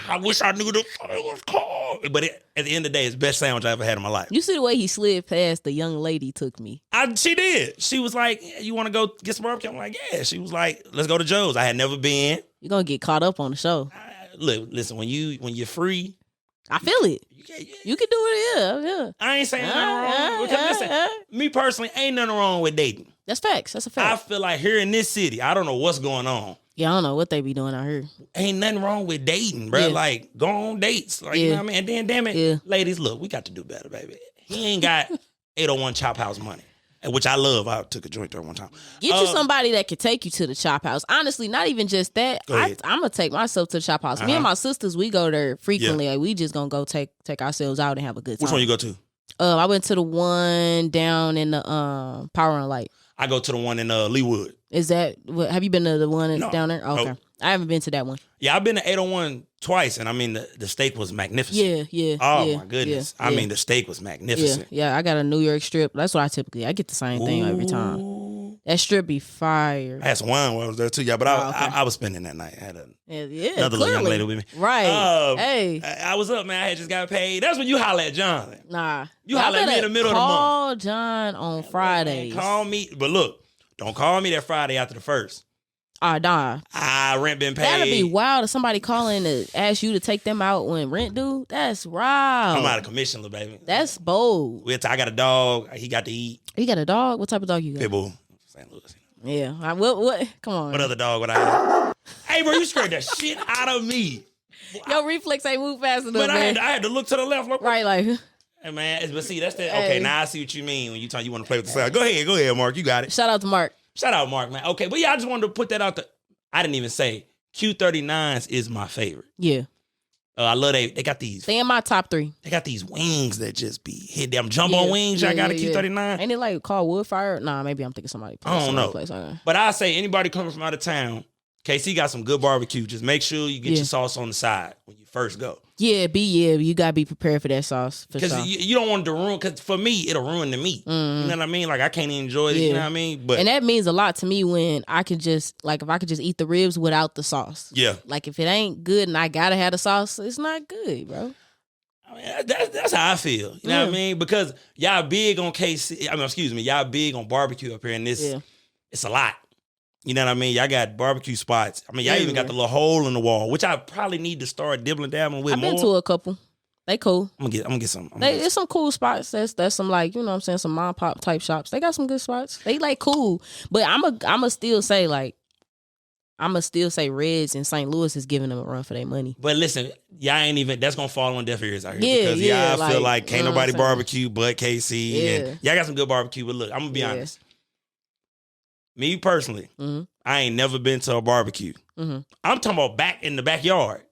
I wish I knew what it was called. But at the end of the day, it's the best sandwich I ever had in my life. You see the way he slid past the young lady took me. She did. She was like, you want to go get some barbecue? I'm like, yeah. She was like, let's go to Joe's. I had never been. You're going to get caught up on the show. Listen, when you're free. I feel it. You can do it, yeah. I ain't saying nothing wrong. Because listen, me personally, ain't nothing wrong with dating. That's facts. That's a fact. I feel like here in this city, I don't know what's going on. Yeah, I don't know what they be doing out here. Ain't nothing wrong with dating, bro. Yeah. Like, go on dates. Like, you know what I mean? And then, damn it, ladies, look, we got to do better, baby. He ain't got 801 Chop House money, which I love. I took a joint there one time. Get you somebody that could take you to the Chop House. Honestly, not even just that. I'm going to take myself to the Chop House. Me and my sisters, we go there frequently. Like, we just going to go take ourselves out and have a good time. Which one you go to? I went to the one down in the Power and Light. I go to the one in Leawood. Is that have you been to the one down there? Oh, okay. Nope. I haven't been to that one. Yeah, I've been to 801 twice, and I mean the steak was magnificent. Yeah. Oh my goodness. I mean the steak was magnificent. Yeah. I got a New York strip. That's what I get the same thing every time. That strip be fire. I had some wine while I was there too, but I was spending that night. I had another little young lady with me. Right. Hey. I was up, man. I had just got paid. That's when you holler at John. Nah. You holler at me in the middle of the month. Call John on Fridays. Call me. But look. Don't call me that Friday after the first. Nah. Rent been paid. That'd be wild if somebody calling to ask you to take them out when rent due. That's wild. I'm out of commission, little baby. That's bold. I got a dog. He got to eat. You got a dog? What type of dog you got? Pitbull. St. Louis. Yeah. What? Come on. What other dog would I have? Hey, bro, you scared the shit out of me. Your reflex ain't move fast enough, man. I had to look to the left. Look, right, like... Hey, man, but see, that's the... Okay, now I see what you mean when you want to play with the sound. Go ahead, Mark. You got it. Shout out to Mark. Shout out Mark, man. Okay, but yeah, I just wanted to put that out there. I didn't even say Q39s is my favorite. Yeah. I love they got these. They in my top 3. They got these wings that just be hit them jumbo wings. I got a Q39. Ain't it like called wood fire? Nah, maybe I'm thinking somebody. I don't know. Okay. But I say anybody coming from out of town, KC got some good barbecue. Just make sure you get your sauce on the side when you first go. Yeah, you gotta be prepared for that sauce. Because you don't want it to ruin. Because for me, it'll ruin the meat. You know what I mean? Like I can't enjoy it. You know what I mean? And that means a lot to me when I can just if I could just eat the ribs without the sauce. Yeah. Like if it ain't good and I gotta have the sauce, it's not good, bro. I mean, that's how I feel. You know what I mean? Because y'all big on KC. I mean, excuse me, y'all big on barbecue up here, and it's a lot. You know what I mean? Y'all got barbecue spots. I mean, y'all even got the little hole in the wall, which I probably need to start dibbling dabbling with more. I've been to a couple. They cool. I'm gonna get some. There's some cool spots. That's some like, you know what I'm saying, some mom pop type shops. They got some good spots. They like cool. But I'ma still say Reds in St. Louis is giving them a run for their money. But listen, y'all ain't even, that's gonna fall on deaf ears out here. Because y'all feel like can't nobody barbecue but KC. And y'all got some good barbecue, but look, I'm gonna be honest. Me personally, I ain't never been to a barbecue. I'm talking about back in the backyard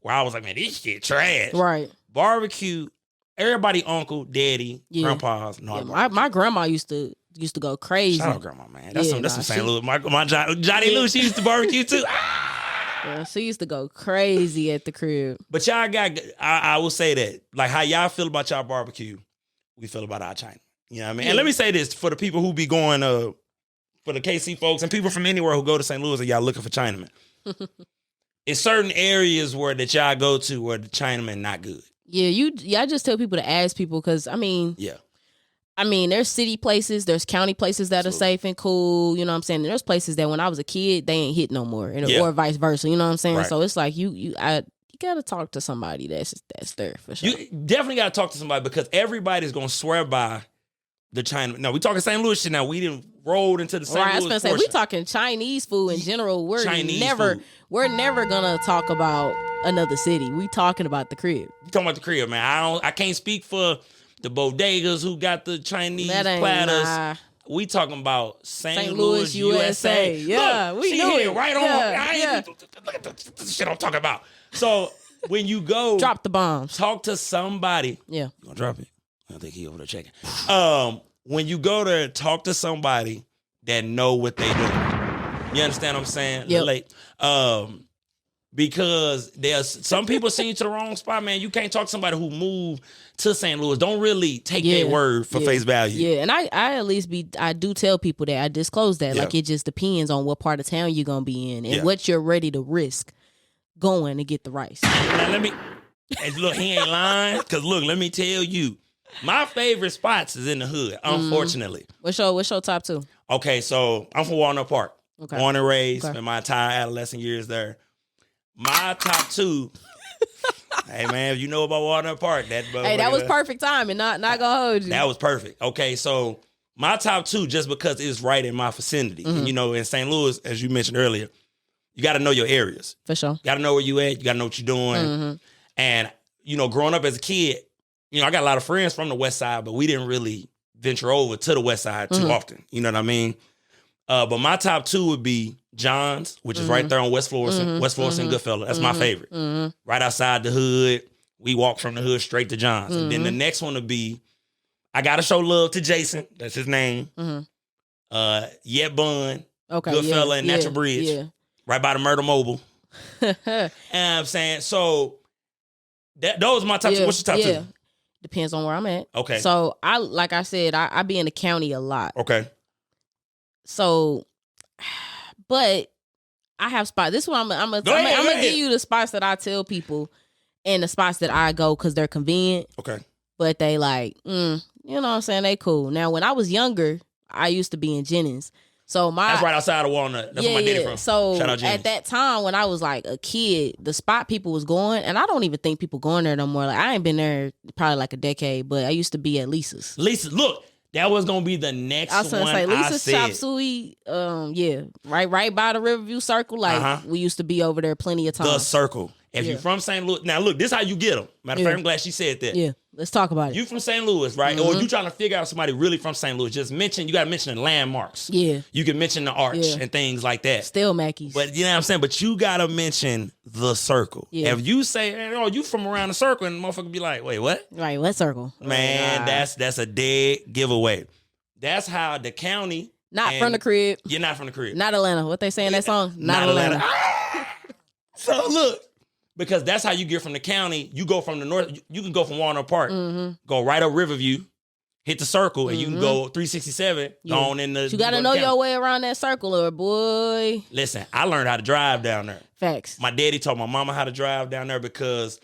where I was like, man, this shit trash. Right. Barbecue, everybody, uncle, daddy, grandpas. No, my grandma used to go crazy. Shout out grandma, man. That's some St. Louis. My Johnny Lou, she used to barbecue too. Yeah, she used to go crazy at the crib. But y'all got, I will say that, like how y'all feel about y'all barbecue, we feel about our China. You know what I mean? And let me say this for the people who be going, for the KC folks and people from anywhere who go to St. Louis and y'all looking for Chinamen. It's certain areas where that y'all go to where the Chinamen not good. Yeah, I just tell people to ask people because, I mean, there's city places, there's county places that are safe and cool, you know what I'm saying? And there's places that when I was a kid, they ain't hit no more, or vice versa, you know what I'm saying? Right. So it's like, you got to talk to somebody that's there for sure. You definitely got to talk to somebody because everybody's going to swear by the China. No, we talking St. Louis shit now. We didn't roll into the St. Louis. I was gonna say we talking Chinese food in general. We're never gonna talk about another city. We talking about the crib. You talking about the crib, man. I can't speak for the bodegas who got the Chinese platters. Nah. We talking about St. Louis, USA. Yeah, look, we she knew hit it. right on. Look at the shit I'm talking about. So when you go, drop the bombs. Talk to somebody. Yeah, you gonna drop it? I think he over there checking. When you go there, talk to somebody that know what they do. You understand what I'm saying? Yep. Like, because there's some people send you to the wrong spot, man. You can't talk to somebody who moved to St. Louis. Don't really take their word for face value. Yeah, and I do tell people that. I disclose that. Like, it just depends on what part of town you're going to be in and what you're ready to risk going to get the rice. Now, look, he ain't lying. Because, look, let me tell you. My favorite spots is in the hood, unfortunately. What's your top 2? Okay, so I'm from Walnut Park. Okay. Born and raised, spent my entire adolescent years there. My top 2, hey man, if you know about Walnut Park, that was perfect timing, not gonna hold you. That was perfect. Okay, so my top 2, just because it's right in my vicinity. And, in St. Louis, as you mentioned earlier, you got to know your areas. For sure. You got to know where you at. You got to know what you're doing. And, growing up as a kid, I got a lot of friends from the West Side, but we didn't really venture over to the West Side too often. You know what I mean? But my top 2 would be John's, which is right there on West Florissant. West Florissant, Goodfella. That's my favorite. Right outside the hood. We walk from the hood straight to John's. And then the next one would be, I got to show love to Jason. That's his name. Yet Bun. Okay, Goodfella and Natural Bridge. Yeah. Right by the Murder Mobile. And I'm saying, so those are my top 2. What's your top 2? Depends on where I'm at. Okay. So like I said, I be in the county a lot. Okay. So, but I have spots. This is what I'm gonna give you the spots that I tell people, and the spots that I go because they're convenient. Okay. But they like, you know what I'm saying? They cool. Now, when I was younger, I used to be in Jennings. So that's right outside of Walnut. That's where my daddy from. So at that time when I was like a kid, the spot people was going, and I don't even think people going there no more. Like, I ain't been there probably like a decade, but I used to be at Lisa's. Look, that was gonna be the next one. I was gonna say Lisa's Chop Suey. Right by the Riverview Circle. Like we used to be over there plenty of times. The Circle. If you're from St. Louis, now look, this is how you get them. Matter of fact, I'm glad she said that. Yeah. Let's talk about it. You from St. Louis, right? Or you trying to figure out somebody really from St. Louis. Just you got to mention the landmarks. Yeah. You can mention the arch and things like that. Still Mackey's. But you know what I'm saying? But you got to mention the circle. Yeah. If you say, oh, you from around the circle, and the motherfucker be like, wait, what? Right, what circle? Man, that's a dead giveaway. That's how the county. Not from the crib. You're not from the crib. Not Atlanta. What they say in that song? Not Atlanta. So look. Because that's how you get from the county. You go from the north. You can go from Walnut Park, go right up Riverview, hit the circle, and you can go 367, go on in the. You got to know your way around that circle, or boy. Listen, I learned how to drive down there. Facts. My daddy taught my mama how to drive down there because,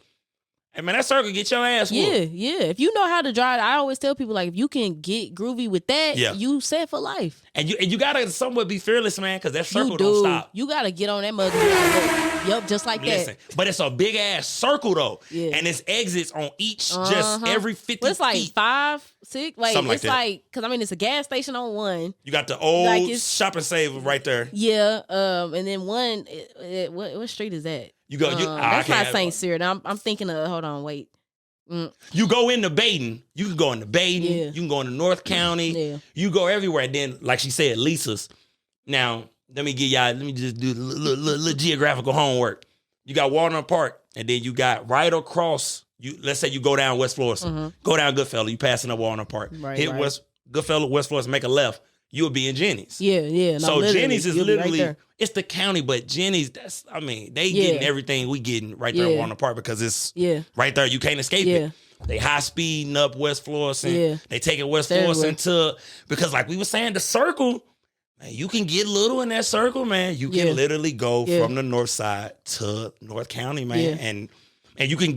hey man, that circle get your ass whooped. Yeah. If you know how to drive, I always tell people, like, if you can get groovy with that, you set for life. And you gotta somewhat be fearless, man, because that circle don't stop. You gotta get on that mug. Yep, just like that. But it's a big ass circle though, and it's exits on each, just every 50 it's like feet. 5, 6. Like something it's like because I mean it's a gas station on one. You got the old Shop and Save right there. Yeah, and then one. What street is that? You go. That's not St. Cyr. I'm thinking of. Hold on, wait. You go into Baden. You can go into Baden. You can go into North County. Yeah. You go everywhere. And then, like she said, Lisa's. Now, let me just do a little geographical homework. You got Walnut Park, and then you got right across. Let's say you go down West Florissant. Go down Goodfellow. You passing up Walnut Park. Hit Goodfellow, West Florissant, make a left. You'll be in Jenny's. Yeah. No, so Jenny's is literally, right, it's the county, but Jenny's, they getting everything we getting right there on the park because it's right there. You can't escape it. They high speeding up West Florissant. They taking West Florissant because like we were saying, the circle, man, you can get little in that circle, man. You can literally go from the north side to North County, man. And you can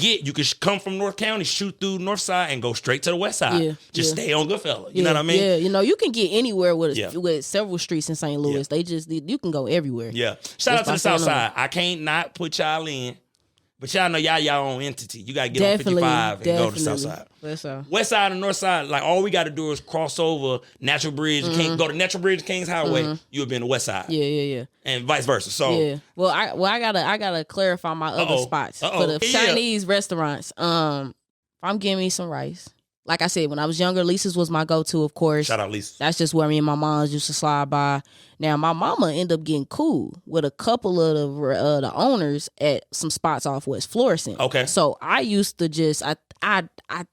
come from North County, shoot through North Side, and go straight to the West Side. Just stay on Goodfellow. You know what I mean? Yeah, you can get anywhere with several streets in St. Louis. You can go everywhere. Yeah. Shout out to the South Side. I can't not put y'all in. But y'all know y'all own entity. You gotta get on 55 and go to the South Side. West Side and North Side, like all we gotta do is cross over Natural Bridge, go to Natural Bridge, Kings Highway. You would be in the West Side. Yeah. And vice versa. So well, I gotta clarify my other spots for the Chinese restaurants. If I'm getting me some rice. Like I said, when I was younger, Lisa's was my go-to, of course. Shout out Lisa. That's just where me and my moms used to slide by. Now, my mama ended up getting cool with a couple of the owners at some spots off West Florissant. Okay. So I used to just, I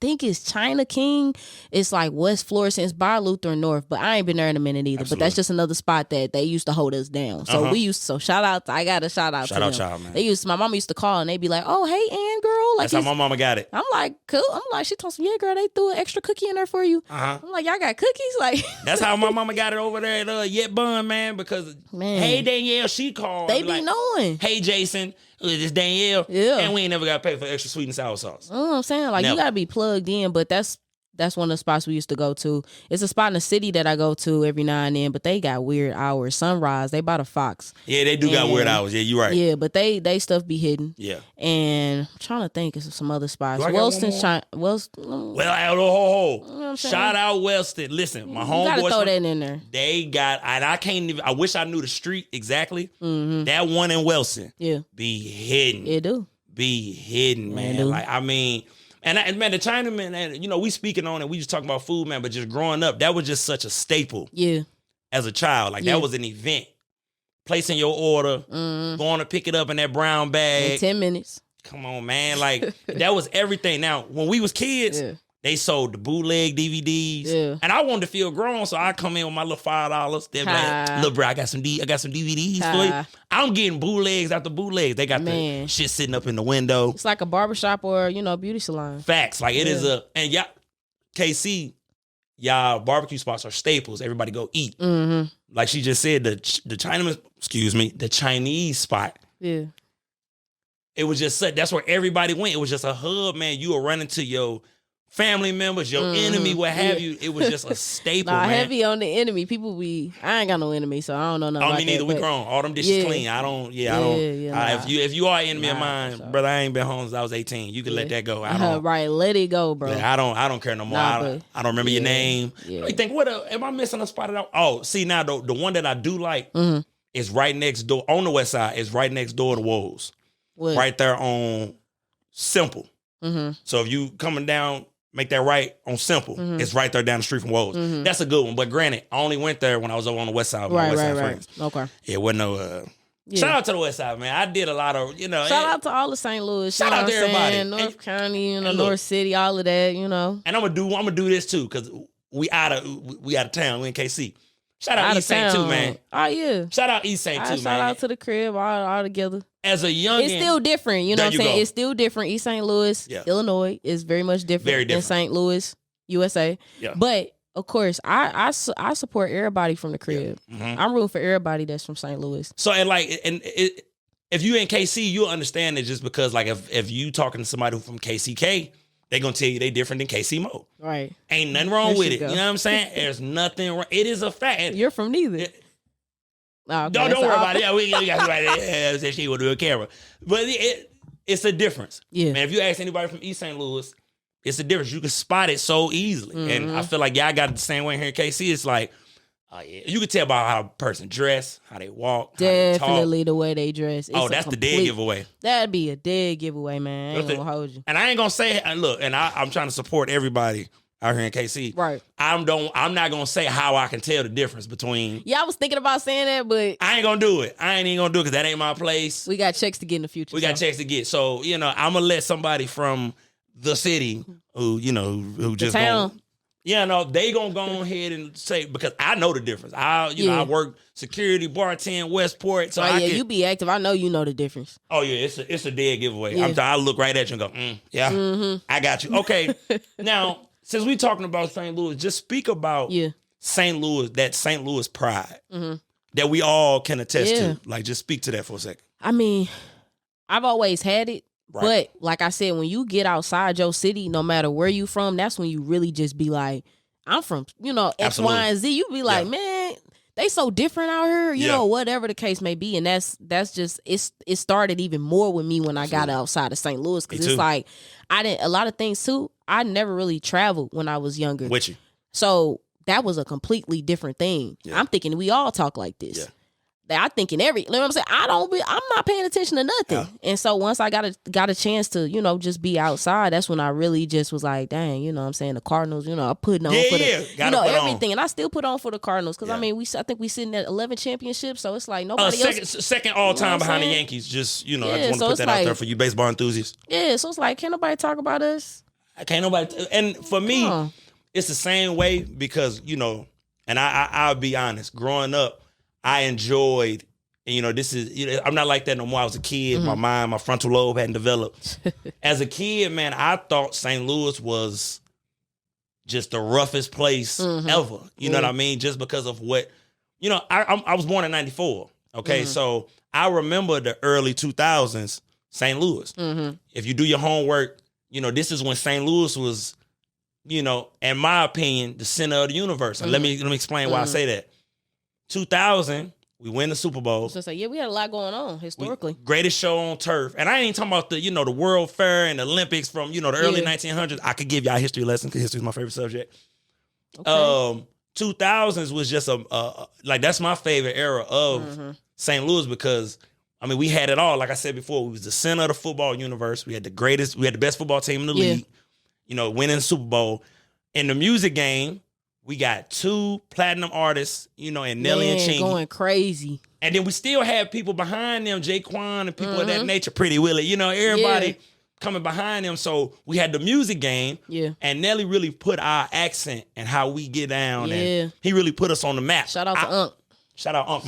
think it's China King. It's like West Florissant. It's by Lutheran North, but I ain't been there in a minute either. Absolutely. But that's just another spot that they used to hold us down. So shout out. I got a shout out to them. Shout out, y'all, man. My mama used to call and they'd be like, "Oh, hey, Ann, girl." Like, that's how my mama got it. I'm like, cool. I'm like, she told me, "Yeah, girl, they threw an extra cookie in there for you." I'm like, y'all got cookies? Like, that's how my mama got it over there at Yet Bun, man. Because hey Danielle, she called. They be like, knowing. Hey Jason, this Danielle. Yeah. And we ain't never got paid for extra sweet and sour sauce. You know what I'm saying? Like, you gotta be plugged in, but that's one of the spots we used to go to. It's a spot in the city that I go to every now and then, but they got weird hours. Sunrise, they bought a Fox. Yeah, they do got weird hours. Yeah, you're right. Yeah, but they stuff be hidden. Yeah. And I'm trying to think of some other spots. Wellston's shout out Wellston. Listen, my homeboys. You gotta throw that in there. They got, and I can't even, I wish I knew the street exactly. That one in Wellston. Yeah. Be hidden. It do. Be hidden, man. Like, I mean, and man, the Chinaman, and we speaking on it, we just talking about food, man, but just growing up, that was just such a staple. Yeah. As a child. Like, that was an event. Placing your order, going to pick it up in that brown bag. In 10 minutes. Come on, man. Like, that was everything. Now, when we was kids, they sold the bootleg DVDs. Yeah. And I wanted to feel grown, so I come in with my little $5. They're like, look, bro, I got some DVDs for you. I'm getting bootlegs after bootlegs. They got the shit sitting up in the window. It's like a barbershop or, beauty salon. Facts. Like, it is and y'all, KC, y'all barbecue spots are staples. Everybody go eat. Like she just said, the Chinaman, the Chinese spot. Yeah. It was just that's where everybody went. It was just a hub, man. You were running to your family members, your enemy, what have you. It was just a staple, man. Heavy on the enemy. People I ain't got no enemy, so I don't know nothing about me neither. That, we grown. All them dishes clean. I don't. If you are an enemy of mine, brother, I ain't been home since I was 18. You can let that go. I don't. Right, let it go, bro. I don't care no more. I don't remember your name. Yeah. You think, am I missing a spot at all? Oh, see, now the one that I do like is right next door on the west side. Is right next door to Woes. Right there on Simple. So if you coming down make that right on Simple. It's right there down the street from Woes. That's a good one. But granted, I only went there when I was over on the west side with my west side friends. Okay. Yeah, wasn't no... Shout out to the west side, man. I did a lot of, Shout out to all of St. Louis. Shout out to everybody. North County, North City, all of that, And I'm gonna do this too, because we out of town. We in KC. Shout out East St. too, man. Oh yeah. Shout out East St. too, man. Shout out to the crib, all together. As a young, it's still different. You know what I'm saying? It's still different. East St. Louis, Illinois is very much different than St. Louis, USA. Yeah. But of course, I support everybody from the crib. Yeah. I'm rooting for everybody that's from St. Louis. So if you in KC, you'll understand it just because like if you talking to somebody from KCK, they gonna tell you they different than KC Mo. Right. Ain't nothing wrong with it. You know what I'm saying? There's nothing wrong. It is a fact. You're from neither. Okay, don't worry about it. Yeah, we got somebody that she will do a camera. But it's a difference. Yeah. Man, if you ask anybody from East St. Louis, it's a difference. You can spot it so easily. And I feel like I got it the same way here in KC. It's like, you can tell about how a person dress, how they walk, definitely how they talk. The way they dress. It's that's the dead giveaway. That'd be a dead giveaway, man. I ain't gonna hold you. And I ain't gonna say, look, and I'm trying to support everybody out here in KC. Right. I'm not gonna say how I can tell the difference between. Yeah, I was thinking about saying that, but I ain't gonna do it. I ain't even gonna do it because that ain't my place. We got checks to get in the future. We got checks to get. So, I'm gonna let somebody from the city who just town. They gonna go ahead and say, because I know the difference. I work security, bartend, Westport. So you be active. I know you know the difference. Oh yeah, it's a dead giveaway. Yeah. I look right at you and go, I got you. Okay, now since we talking about St. Louis, just speak about St. Louis, that St. Louis pride that we all can attest to. Like, just speak to that for a second. I mean, I've always had it. Right. But like I said, when you get outside your city, no matter where you from, that's when you really just be like, I'm from, X, Absolutely. Y, and Z. You be like, man, they so different out here, you know, whatever the case may be. And that's just, it started even more with me when I got outside of St. Louis. Because it's like, a lot of things too, I never really traveled when I was younger. With you. So that was a completely different thing. Yeah. I'm thinking we all talk like this. Yeah. I think you know what I'm saying? I'm not paying attention to nothing. Yeah. And so once I got a chance to, just be outside, that's when I really just was like, dang, you know what I'm saying? The Cardinals, I put on for the, everything. And I still put on for the Cardinals. Cause I mean, I think we sitting at 11 championships. So it's like nobody else. Second all time behind the Yankees. Just, I just want to put that out there for you baseball enthusiasts. Yeah. So it's like, can't nobody talk about us? Can't nobody. And for me, it's the same way because, and I'll be honest, growing up, I enjoyed, and this is, I'm not like that no more. I was a kid. My frontal lobe hadn't developed. As a kid, man, I thought St. Louis was just the roughest place ever. You know what I mean? Just because of what, I was born in 94. Okay. So I remember the early 2000s, St. Louis. If you do your homework, this is when St. Louis was, in my opinion, the center of the universe. And let me explain why I say that. 2000, we win the Super Bowl. So we had a lot going on historically. Greatest show on turf. And I ain't talking about the, the World Fair and the Olympics from, the early 1900s. I could give y'all a history lesson because history is my favorite subject. Okay. 2000s was just that's my favorite era of St. Louis because, I mean, we had it all. Like I said before, we was the center of the football universe. We had the best football team in the league, winning the Super Bowl. In the music game, we got 2 platinum artists, and Nelly and Chingy. Going crazy. And then we still have people behind them, Jaquan and people of that nature, Pretty Willie, everybody coming behind them. So we had the music game. Yeah. And Nelly really put our accent and how we get down. Yeah. And he really put us on the map. Shout out to Unc. Shout out Unc.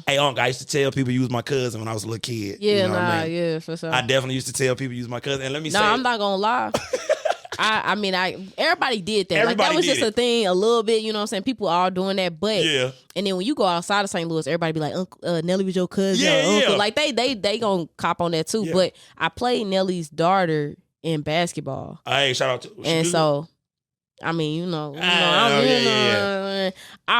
Hey, Unc, I used to tell people you was my cousin when I was a little kid. Yeah, yeah, for sure. I definitely used to tell people you was my cousin. And let me say. No, I'm not going to lie. I mean, everybody did that. That was just a thing a little bit, you know what I'm saying? People are doing that, but and then when you go outside of St. Louis, everybody be like, Uncle, Nelly was your cousin, uncle. Like they gonna cop on that too. Yeah. But I played Nelly's daughter in basketball. Hey, shout out to and so I mean, I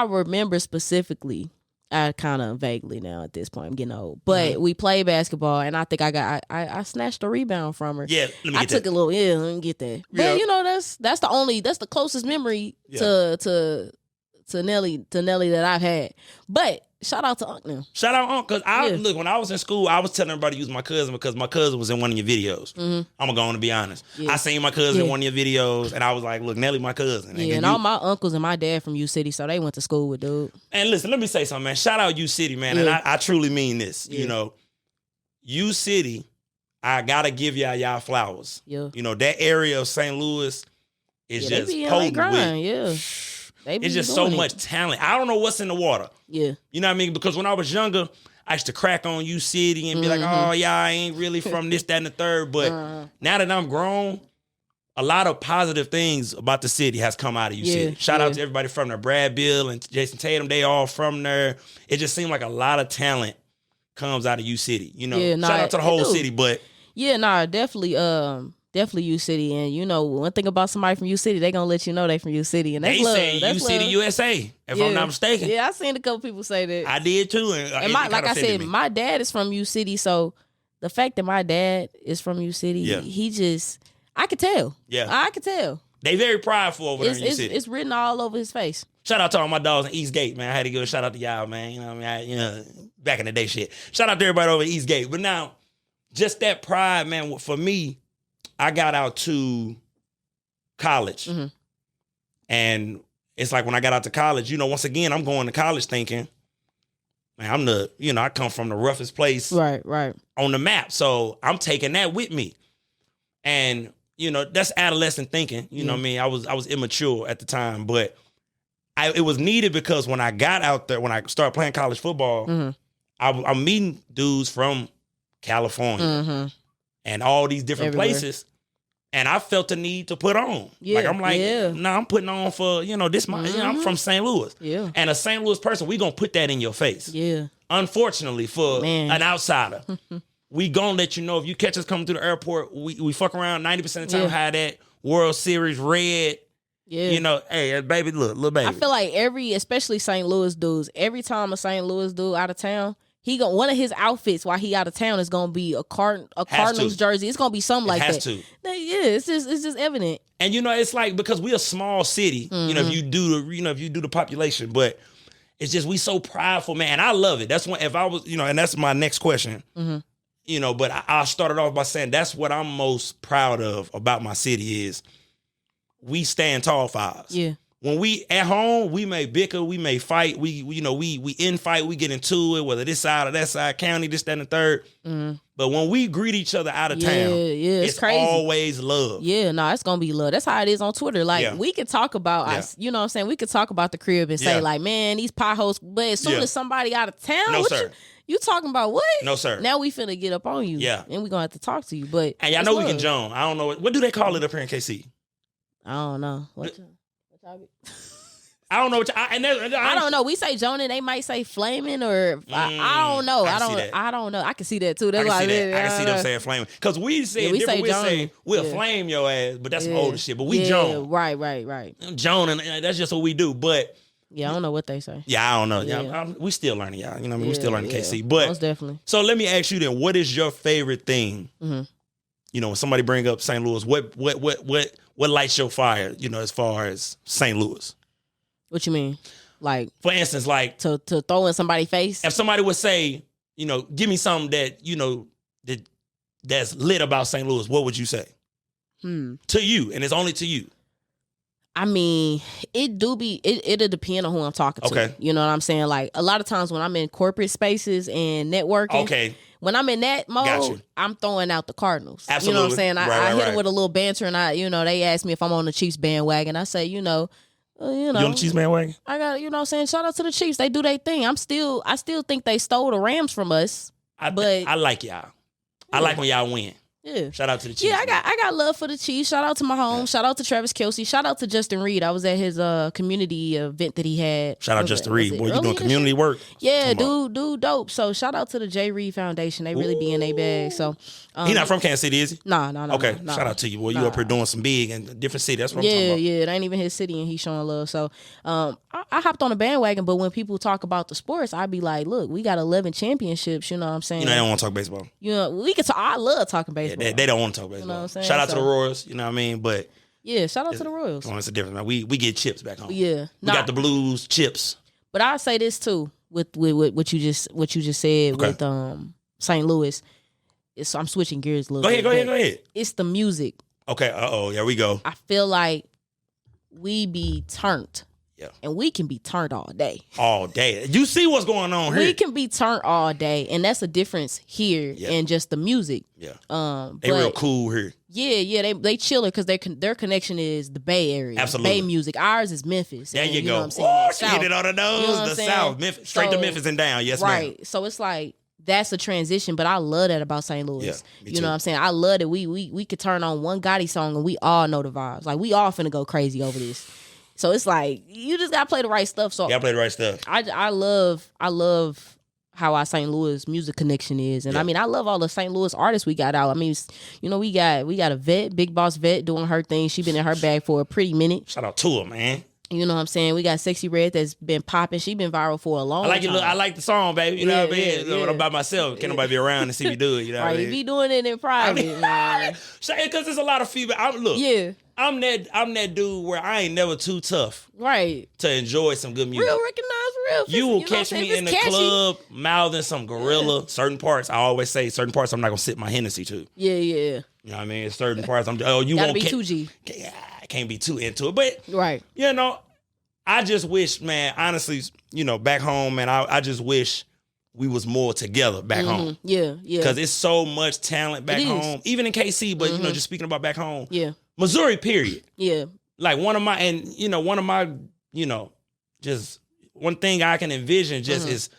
remember specifically. I kind of vaguely now at this point. I'm getting old, but we played basketball, and I think I snatched a rebound from her. Yeah, let me get I took that. A little. Yeah, let me get that. But that's the closest memory to Nelly that I've had. But shout out to Unc now. Shout out Unc, because look, when I was in school, I was telling everybody to use my cousin because my cousin was in one of your videos. I'm gonna go on and be honest. I seen my cousin in one of your videos, and I was like, look, Nelly, my cousin. And all my uncles and my dad from U City, so they went to school with dude. And listen, let me say something, man. Shout out U City, man, and I truly mean this. You know, U City, I gotta give y'all flowers. You know, that area of St. Louis is just potent with. It's just so much talent. I don't know what's in the water. You know what I mean? Because when I was younger, I used to crack on U City and be like, oh, yeah, I ain't really from this, that, and the third. But now that I'm grown, a lot of positive things about the city has come out of U City. Shout out to everybody from there. Brad Bill and Jason Tatum, they all from there. It just seemed like a lot of talent comes out of U City. You know, shout out to the whole city, but definitely U City. And you know, one thing about somebody from U City, they gonna let you know they from U City. And that's they love. say U City USA, if I'm not mistaken. Yeah, I seen a couple people say that. I did too. And like I said, my dad is from U City, so the fact that my dad is from U City, he just, I could tell. I could tell. They very prideful over there in U City. It's written all over his face. Shout out to all my dogs in Eastgate, man. I had to give a shout out to y'all, man. You know what I mean? Back in the day shit. Shout out to everybody over in Eastgate. But now, just that pride, man, for me, I got out to college. And it's like when I got out to college, you know, once again, I'm going to college thinking, man, I come from the roughest place on the map. So I'm taking that with me. And, you know, that's adolescent thinking. You know what I mean? I was immature at the time, but it was needed because when I got out there, when I started playing college football, I'm meeting dudes from California and all these different places. And I felt the need to put on. I'm putting on for, you know, this, I'm from St. Louis. And a St. Louis person, we gonna put that in your face. Unfortunately, for an outsider, we gonna let you know if you catch us coming through the airport, we fuck around 90% of the time, how that World Series red. You know, hey, baby, look, little baby. I feel like especially St. Louis dudes, every time a St. Louis dude out of town, one of his outfits while he out of town is gonna be a Cardinals jersey. It's gonna be something like that. It's just evident. And you know, it's like because we a small city. You know, if you do the population, but it's just we so prideful, man. And I love it. That's when if I was, you know, and that's my next question. You know, but I started off by saying that's what I'm most proud of about my city is we stand tall for ours. When we at home, we may bicker, we may fight, we infight, we get into it, whether this side or that side, county, this, that, and the third. But when we greet each other out of town, it's crazy. Always love. It's gonna be love. That's how it is on Twitter. Like we can talk about us, you know what I'm saying? We could talk about the crib and say like, man, these potholes, but as soon as somebody out of town, no, sir. You talking about what? No, sir. Now we finna get up on you. And we gonna have to talk to you. But and y'all know we can joan. I don't know what do they call it up here in KC? I don't know. I don't know. I don't know. We say Jonah, they might say flaming, or I don't know. I don't know. I can see that too. That's why I can see them saying flaming because we say different. We say we'll flame your ass, but that's some older shit. But we Jonah. Right. Jonah, that's just what we do. But I don't know what they say. I don't know. We still learning, y'all. You know what I mean? We still learning KC. But most definitely. So let me ask you then, what is your favorite thing? You know, when somebody bring up St. Louis, what lights your fire? You know, as far as St. Louis. What you mean? Like, for instance, like to throw in somebody's face. If somebody would say, you know, give me something that you know that's lit about St. Louis, what would you say? To you, and it's only to you. I mean, it'll depend on who I'm talking to. Okay. You know what I'm saying? Like a lot of times when I'm in corporate spaces and networking, when I'm in that mode, I'm throwing out the Cardinals. Absolutely. You know what I'm saying? I hit them with a little banter, and they ask me if I'm on the Chiefs bandwagon. I say, you on the Chiefs bandwagon? I got, you know what I'm saying? Shout out to the Chiefs. They do their thing. I still think they stole the Rams from us. But I like y'all. I like when y'all win. Shout out to the Chiefs. I got love for the Chiefs. Shout out to Mahomes. Shout out to Travis Kelce. Shout out to Justin Reed. I was at his community event that he had. Shout out Justin Reed. Boy, you doing community work? Yeah, dude, dope. So shout out to the J. Reed Foundation. They really be in their bag. So he not from Kansas City, is he? No. Okay, shout out to you. Boy, you up here doing some big and different city. That's what I'm talking about. It ain't even his city, and he's showing love. So I hopped on the bandwagon, but when people talk about the sports, I be like, look, we got 11 championships. You know what I'm saying? You know, they don't want to talk baseball. You know, we can talk. I love talking baseball. Yeah, they don't want to talk baseball. You know what I'm saying? Shout out to the Royals. You know what I mean? But shout out to the Royals. It's a difference, man. We get chips back home. We got the Blues chips. But I'll say this too. with what you just said with St. Louis. I'm switching gears a little bit. Go ahead. It's the music. Okay. Here we go. I feel like we be turned. Yeah. And we can be turned all day. All day. You see what's going on here. We can be turned all day. And that's a difference here in just the music. Yeah. They real cool here. Yeah. They chiller because their connection is the Bay Area. Absolutely. Bay music. Ours is Memphis. There you know go. What I'm saying? Oh, she hit it on the nose. You know the South. Memphis, straight to Memphis and down. Yes, right. ma'am. So it's like that's a transition, but I love that about St. Louis. Yeah, you know what I'm saying? I love that we could turn on one Gotti song and we all know the vibes. Like we all finna go crazy over this. So it's like you just gotta play the right stuff. So you gotta play the right stuff. I love how our St. Louis music connection is, and I mean I love all the St. Louis artists we got out. I mean, you know, we got a vet, Big Boss Vet, doing her thing. She been in her bag for a pretty minute. Shout out to her, man. You know what I'm saying? We got Sexy Red that's been popping. She been viral for a long time. I like the song, baby. You know what I mean? When I'm by myself, can't nobody be around and see me do it. You know what I mean? You be doing it in private. Because there's a lot of feedback. I'm that dude where I ain't never too tough. Right. To enjoy some good music. Real recognize real. You will catch me in the club mouthing some Gorilla. Certain parts, I always say certain parts I'm not gonna sip my Hennessy to. Yeah. You know what I mean? Certain parts you gotta won't be 2G. I can't be too into it. But right. You know, I just wish, man, honestly, you know, back home, man, I just wish we was more together back home. Yeah. Because it's so much talent back home. Even in KC, but you know, just speaking about back home. Yeah. Missouri, period. Yeah. Like one of my, just one thing I can envision just is,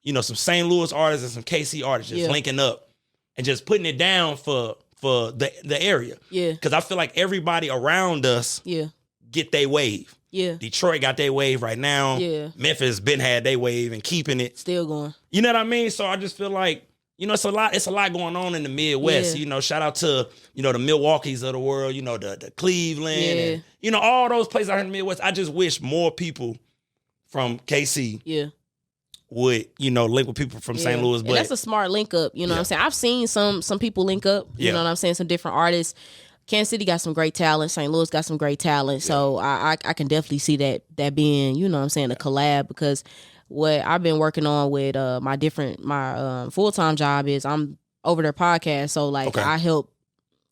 you know, some St. Louis artists and some KC artists just linking up and just putting it down for the area. Yeah. Because I feel like everybody around us get their wave. Yeah. Detroit got their wave right now. Yeah. Memphis been had their wave and keeping it. Still going. You know what I mean? So I just feel like, you know, it's a lot going on in the Midwest. Yeah. You know, shout out to, you know, the Milwaukees of the world, you know, the Cleveland, and, you know, all those places out here in the Midwest. I just wish more people from KC would, you know, link with people from St. Louis. But and that's a smart link up, you know what I'm saying? I've seen some people link up, you know what I'm saying? Some different artists. Kansas City got some great talent. St. Louis got some great talent. So I can definitely see that being, you know what I'm saying, a collab, because what I've been working on with my full-time job is I'm over their podcast. So like I help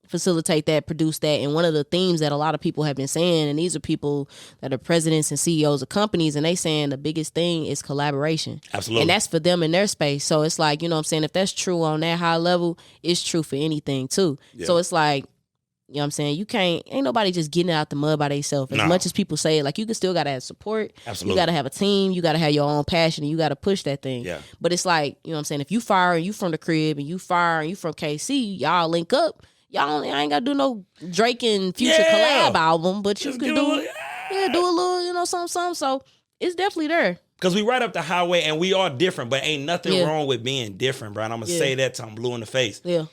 facilitate that, produce that. And one of the themes that a lot of people have been saying, and these are people that are presidents and CEOs of companies, and they saying the biggest thing is collaboration. Absolutely. And that's for them in their space. So it's like, you know what I'm saying, if that's true on that high level, it's true for anything too. Yeah. So it's like, you know what I'm saying? Ain't nobody just getting out the mud by themselves. As much as people say it, like you still got to have support. Absolutely. You got to have a team. You got to have your own passion, and you got to push that thing. Yeah. But it's like, you know what I'm saying? If you fire and you from the crib and you fire and you from KC, y'all link up. I ain't got to do no Drake and Future collab album, but you can do a little, you know, something. So it's definitely there. Because we right up the highway and we are different, but ain't nothing wrong with being different, bro. And I'm going to say that till I'm blue in the face. Yeah.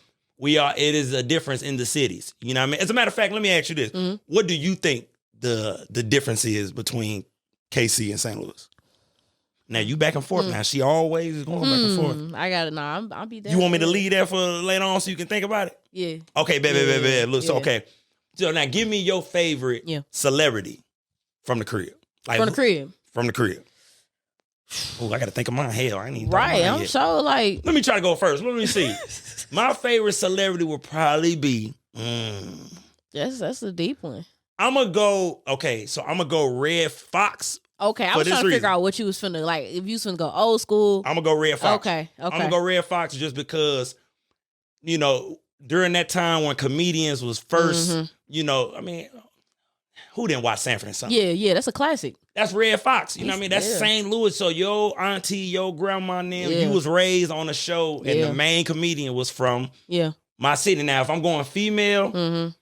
It is a difference in the cities. You know what I mean? As a matter of fact, let me ask you this. Mm-hmm. What do you think the difference is between KC and St. Louis? Now, you back and forth now. She always going back and forth. I got it. Nah, I'll be there. You want me to leave that for later on so you can think about it? Yeah. Okay, baby. Look, so, okay. So now give me your favorite celebrity from the crib. Like, from the crib? From the crib. Oh, I got to think of mine. Hell, I ain't even right, I'm sure, like... Let me try to go first. Let me see. My favorite celebrity would probably be... That's a deep one. I'm going to go... Okay, so I'm going to go Red Fox. Okay, I was trying to figure out what you was finna... Like, if you was finna go old school... I'm going to go Red Fox. Okay. I'm going to go Red Fox just because, you know, during that time when comedians was first, you know, I mean... Who didn't watch Sanford and Son? Yeah, that's a classic. That's Red Fox. You know what I mean? That's St. Louis. So your auntie, your grandma, and them, you was raised on a show, and the main comedian was from my city. Now, if I'm going female,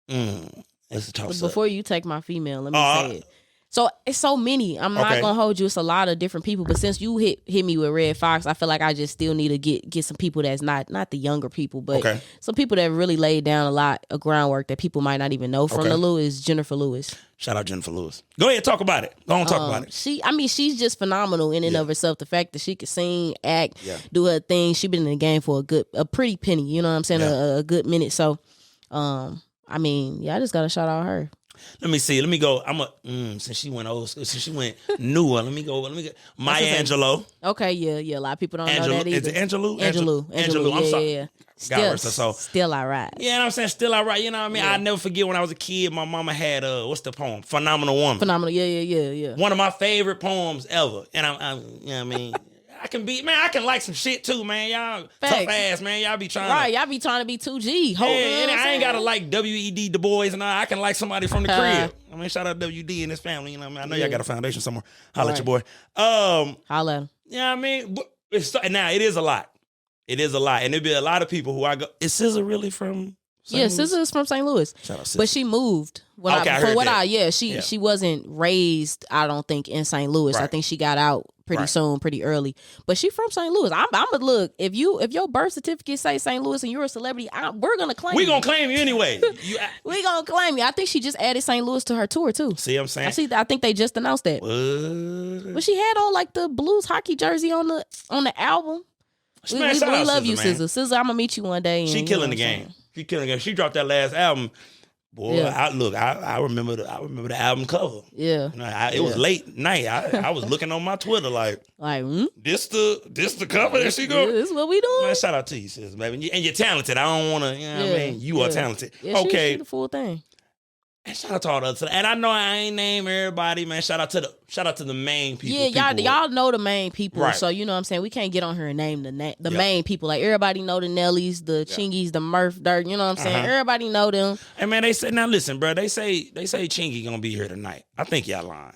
it's a tough. Before you take my female, let me say it. So it's so many. I'm not gonna hold you. It's a lot of different people. But since you hit me with Red Fox, I feel like I just still need to get some people that's not the younger people, but some people that really laid down a lot of groundwork that people might not even know from the Lewis. Jennifer Lewis. Shout out Jennifer Lewis. Go ahead, talk about it. Go on, talk about it. She's just phenomenal in and of herself. The fact that she could sing, act, do her thing. She been in the game for a pretty penny. You know what I'm saying? A good minute. So, I just gotta shout out her. Let me see. Let me go. Since she went old school, since she went newer. Let me go. Maya Angelou. Okay, yeah. A lot of people don't know that either. Is it Angelou? Angelou. I'm sorry. Yeah. Still I rise. Yeah, you know what I'm saying? Still I rise. You know what I mean? I never forget when I was a kid, my mama had what's the poem? Phenomenal Woman. Phenomenal. Yeah. One of my favorite poems ever. And I'm you know what I mean? I can like some shit too, man. Y'all tough ass, man. Y'all be trying y'all be trying to be 2G. And I ain't gotta like W.E.D. Du Bois and all. I can like somebody from the crib. I mean, shout out W.D. and his family. You know what I mean? I know y'all got a foundation somewhere. Holla at your boy. Holla at him. You know what I mean? But now it is a lot. It is a lot. And there'll be a lot of people who I go, is SZA really from St. Louis? SZA is from St. Louis. Shout out SZA. But she moved. She wasn't raised, I don't think, in St. Louis. Right. I think she got out pretty early. But she from St. Louis. I'm gonna look, if your birth certificate say St. Louis and you're a celebrity, we're gonna claim you. We're gonna claim you anyway. We gonna claim you. I think she just added St. Louis to her tour too. See what I'm saying? I think they just announced that. What? But she had on like the Blues hockey jersey on the album. We love you, SZA. SZA, I'm gonna meet you one day. And, she killing the game. She dropped that last album. Boy, I remember the album cover. Yeah, it was late night. I was looking on my Twitter like this the cover that she go. This is what we doing. Man, shout out to you, sis, baby. And you're talented. I don't want to. You know what I mean? You are talented. Yeah, okay, she the full thing. And shout out to all the others. And I know I ain't name everybody, man. Shout out to the main people. Yeah, y'all know the main people. Right. So you know what I'm saying? We can't get on here and name the main people. Like everybody know the Nellies, the Chingies, the Murph Dirt. You know what I'm saying? Everybody know them. And man, they say, now listen, bro. They say Chingy gonna be here tonight. I think y'all lying.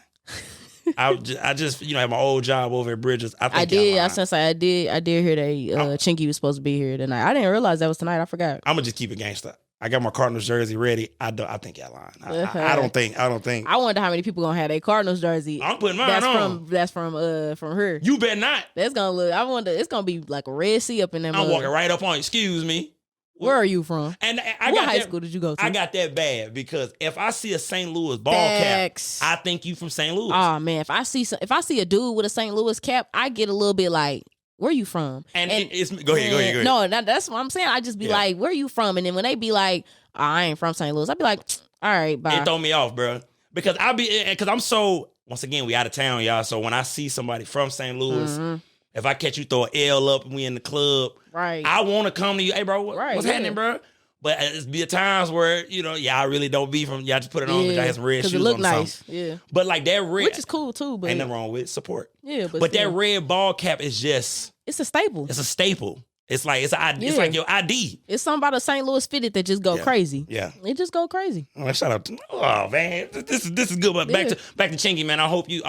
I just have my old job over at Bridges. I did hear that Chingy was supposed to be here tonight. I didn't realize that was tonight. I forgot. I'm gonna just keep it gangsta. I got my Cardinals jersey ready. I think y'all lying. I don't think. I wonder how many people gonna have their Cardinals jersey. I'm putting mine on. That's from her. You bet not. That's gonna look. I wonder. It's gonna be like a Red Sea up in there. I'm walking right up on. Excuse me. Where are you from? And what high school did you go to? I got that bad because if I see a St. Louis ball cap, I think you from St. Louis. Oh man, if I see a dude with a St. Louis cap, I get a little bit like, where you from? And it's go ahead. No, that's what I'm saying. I just be like, where you from? And then when they be like, oh, I ain't from St. Louis, I be like, all right, bye. It throw me off, bro. Because I'm so, once again, we out of town, y'all. So when I see somebody from St. Louis, if I catch you throw an L up and we in the club, right? I want to come to you. Hey, bro, what's happening, bro? But it's be times where, y'all really don't be from, y'all just put it on because y'all have some red shoes it look on nice. Something. Yeah. But like that red. Which is cool too. But ain't nothing wrong with support. Yeah. But that red ball cap is just. It's a staple. It's a staple. It's like it's like your ID. It's something about a St. Louis fitted that just go crazy. Yeah, it just go crazy. Oh, shout out! Oh man, this is good. But back to Chingy, man. I hope you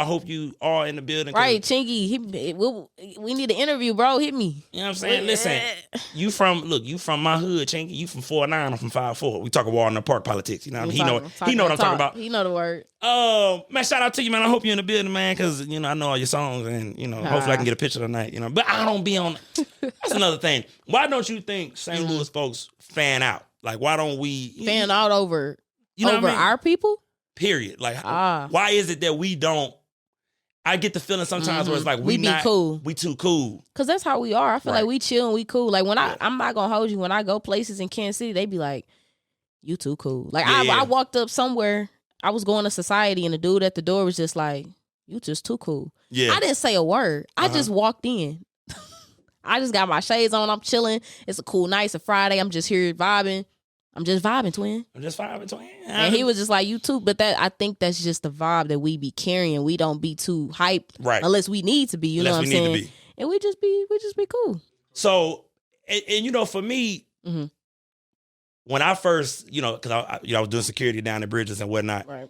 are in the building. Right, Chingy. We need an interview, bro. Hit me. You know what I'm saying? Listen, you from my hood, Chingy. You from 4'9", I'm from 5'4". We talking Walnut Park politics. You know what I mean? He know what I'm talking about. He know the word. Man, shout out to you, man. I hope you're in the building, man, because I know all your songs, and hopefully I can get a picture tonight. But I don't be on. That's another thing. Why don't you think St. Louis folks fan out? Like, why don't we fan out over our people? Period. Like, why is it that we don't? I get the feeling sometimes where it's like we too cool. Cause that's how we are. I feel like we chill and we cool. Like when I'm not gonna hold you. When I go places in Kansas City, they be like, "You too cool." Like I walked up somewhere. I was going to society and the dude at the door was just like, "You just too cool." Yeah. I didn't say a word. I just walked in. I just got my shades on. I'm chilling. It's a cool night. It's a Friday. I'm just here vibing. I'm just vibing, twin. And he was just like, you too. But I think that's just the vibe that we be carrying. We don't be too hype, right? Unless we need to be. You know what I'm saying? And we just be cool. So, and for me, when I first, because I was doing security down at Bridges and whatnot, right?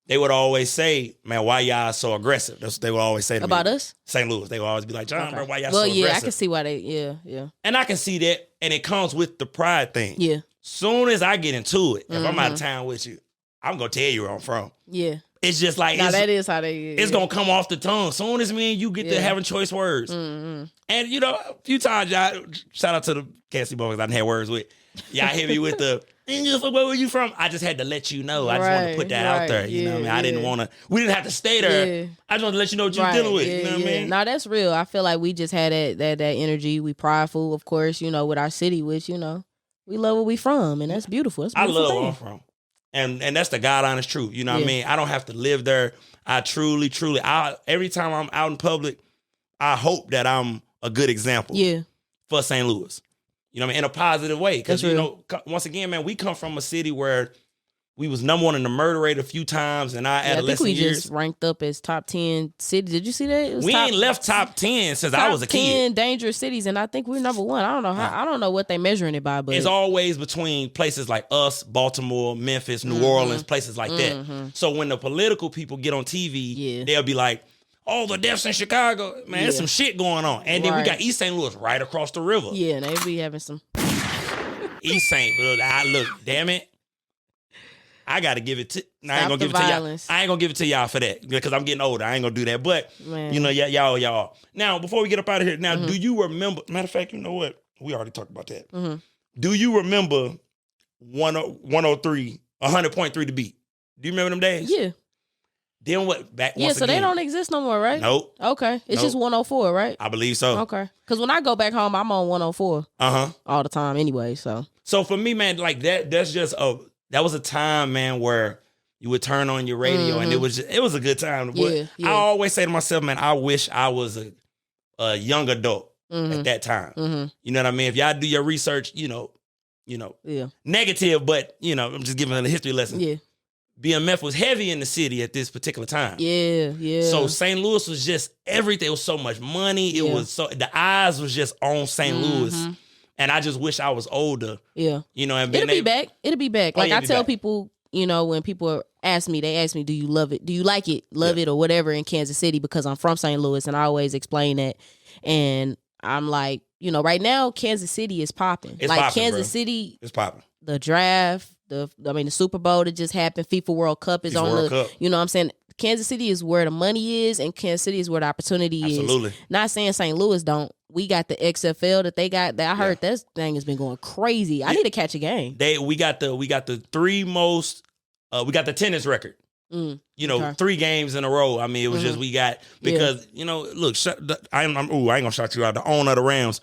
They would always say, man, why y'all so aggressive? That's what they would always say to about me. us? St. Louis. They would always be like, John, bro, why y'all so aggressive? Well, yeah, I can see why yeah. And I can see that, and it comes with the pride thing. Yeah. Soon as I get into it, if I'm out of town with you, I'm going to tell you where I'm from. Yeah. It's just like... that is how they... It's going to come off the tongue. Soon as me and you get to having choice words. Mm-hmm. And, a few times, y'all, shout out to the Cassie boys I done had words with. Y'all hit me with the... Where were you from? I just had to let you know. I just wanted to put that out there. You know what I mean? I didn't want to. We didn't have to stay there. Yeah. I just wanted to let you know what you were dealing with. You know what I mean? No, that's real. I feel like we just had that energy. We prideful, of course. With our city, which we love where we from, and that's beautiful. That's a beautiful I love thing. where I'm from. And that's the God honest truth. You know what I mean? I don't have to live there. I truly, every time I'm out in public, I hope that I'm a good example for St. Louis. You know what I mean? In a positive way. Because, you know, once again, man, we come from a city where we was number one in the murder rate a few times in our adolescent years. I think we just ranked up as top 10 cities. Did you see that? We ain't left top 10 since I was a kid. Top 10 dangerous cities, and I think we're number one. I don't know how. I don't know what they measuring it by, but it's always between places like us, Baltimore, Memphis, New Orleans, places like that. So when the political people get on TV, they'll be like, "Oh, the deaths in Chicago, man, there's some shit going on." And then we got East St. Louis right across the river. Yeah, and they be having some East St. Louis. Look, damn it. I gotta give it to. I ain't gonna give it to y'all. I ain't gonna give it to y'all for that because I'm getting older. I ain't gonna do that. But you know, y'all. Now, before we get up out of here, now, do you remember? Matter of fact, you know what? We already talked about that. Do you remember 103, 100.3 the beat? Do you remember them days? Yeah. Then what? Back once again. They don't exist no more, right? Nope. Okay, it's just 104, right? I believe so. Okay, because when I go back home, I'm on 104. All the time, anyway. So for me, man, like that. That's just that was a time, man, where you would turn on your radio and it was a good time. But I always say to myself, man, I wish I was a young adult at that time. You know what I mean? If y'all do your research, you know, negative, but you know, I'm just giving a history lesson. Yeah. BMF was heavy in the city at this particular time. Yeah. So St. Louis was just everything. It was so much money. It was the eyes was just on St. Louis. And I just wish I was older. Yeah. You know, and it'll be back. It'll be back. Like I tell people, you know, when people ask me, do you love it? Do you like it? Love it or whatever in Kansas City? Because I'm from St. Louis and I always explain that. And I'm like, you know, right now, Kansas City is popping. Kansas City. It's popping. The draft, the Super Bowl that just happened, FIFA World Cup is on the, you know what I'm saying? Kansas City is where the money is and Kansas City is where the opportunity is. Not saying St. Louis don't. We got the XFL that they got. That I heard that thing has been going crazy. I need to catch a game. We got the three most. We got the tennis record. You know, 3 games in a row. I mean, it was just we got because you know, look, I ain't gonna shout you out. The owner of the Rams.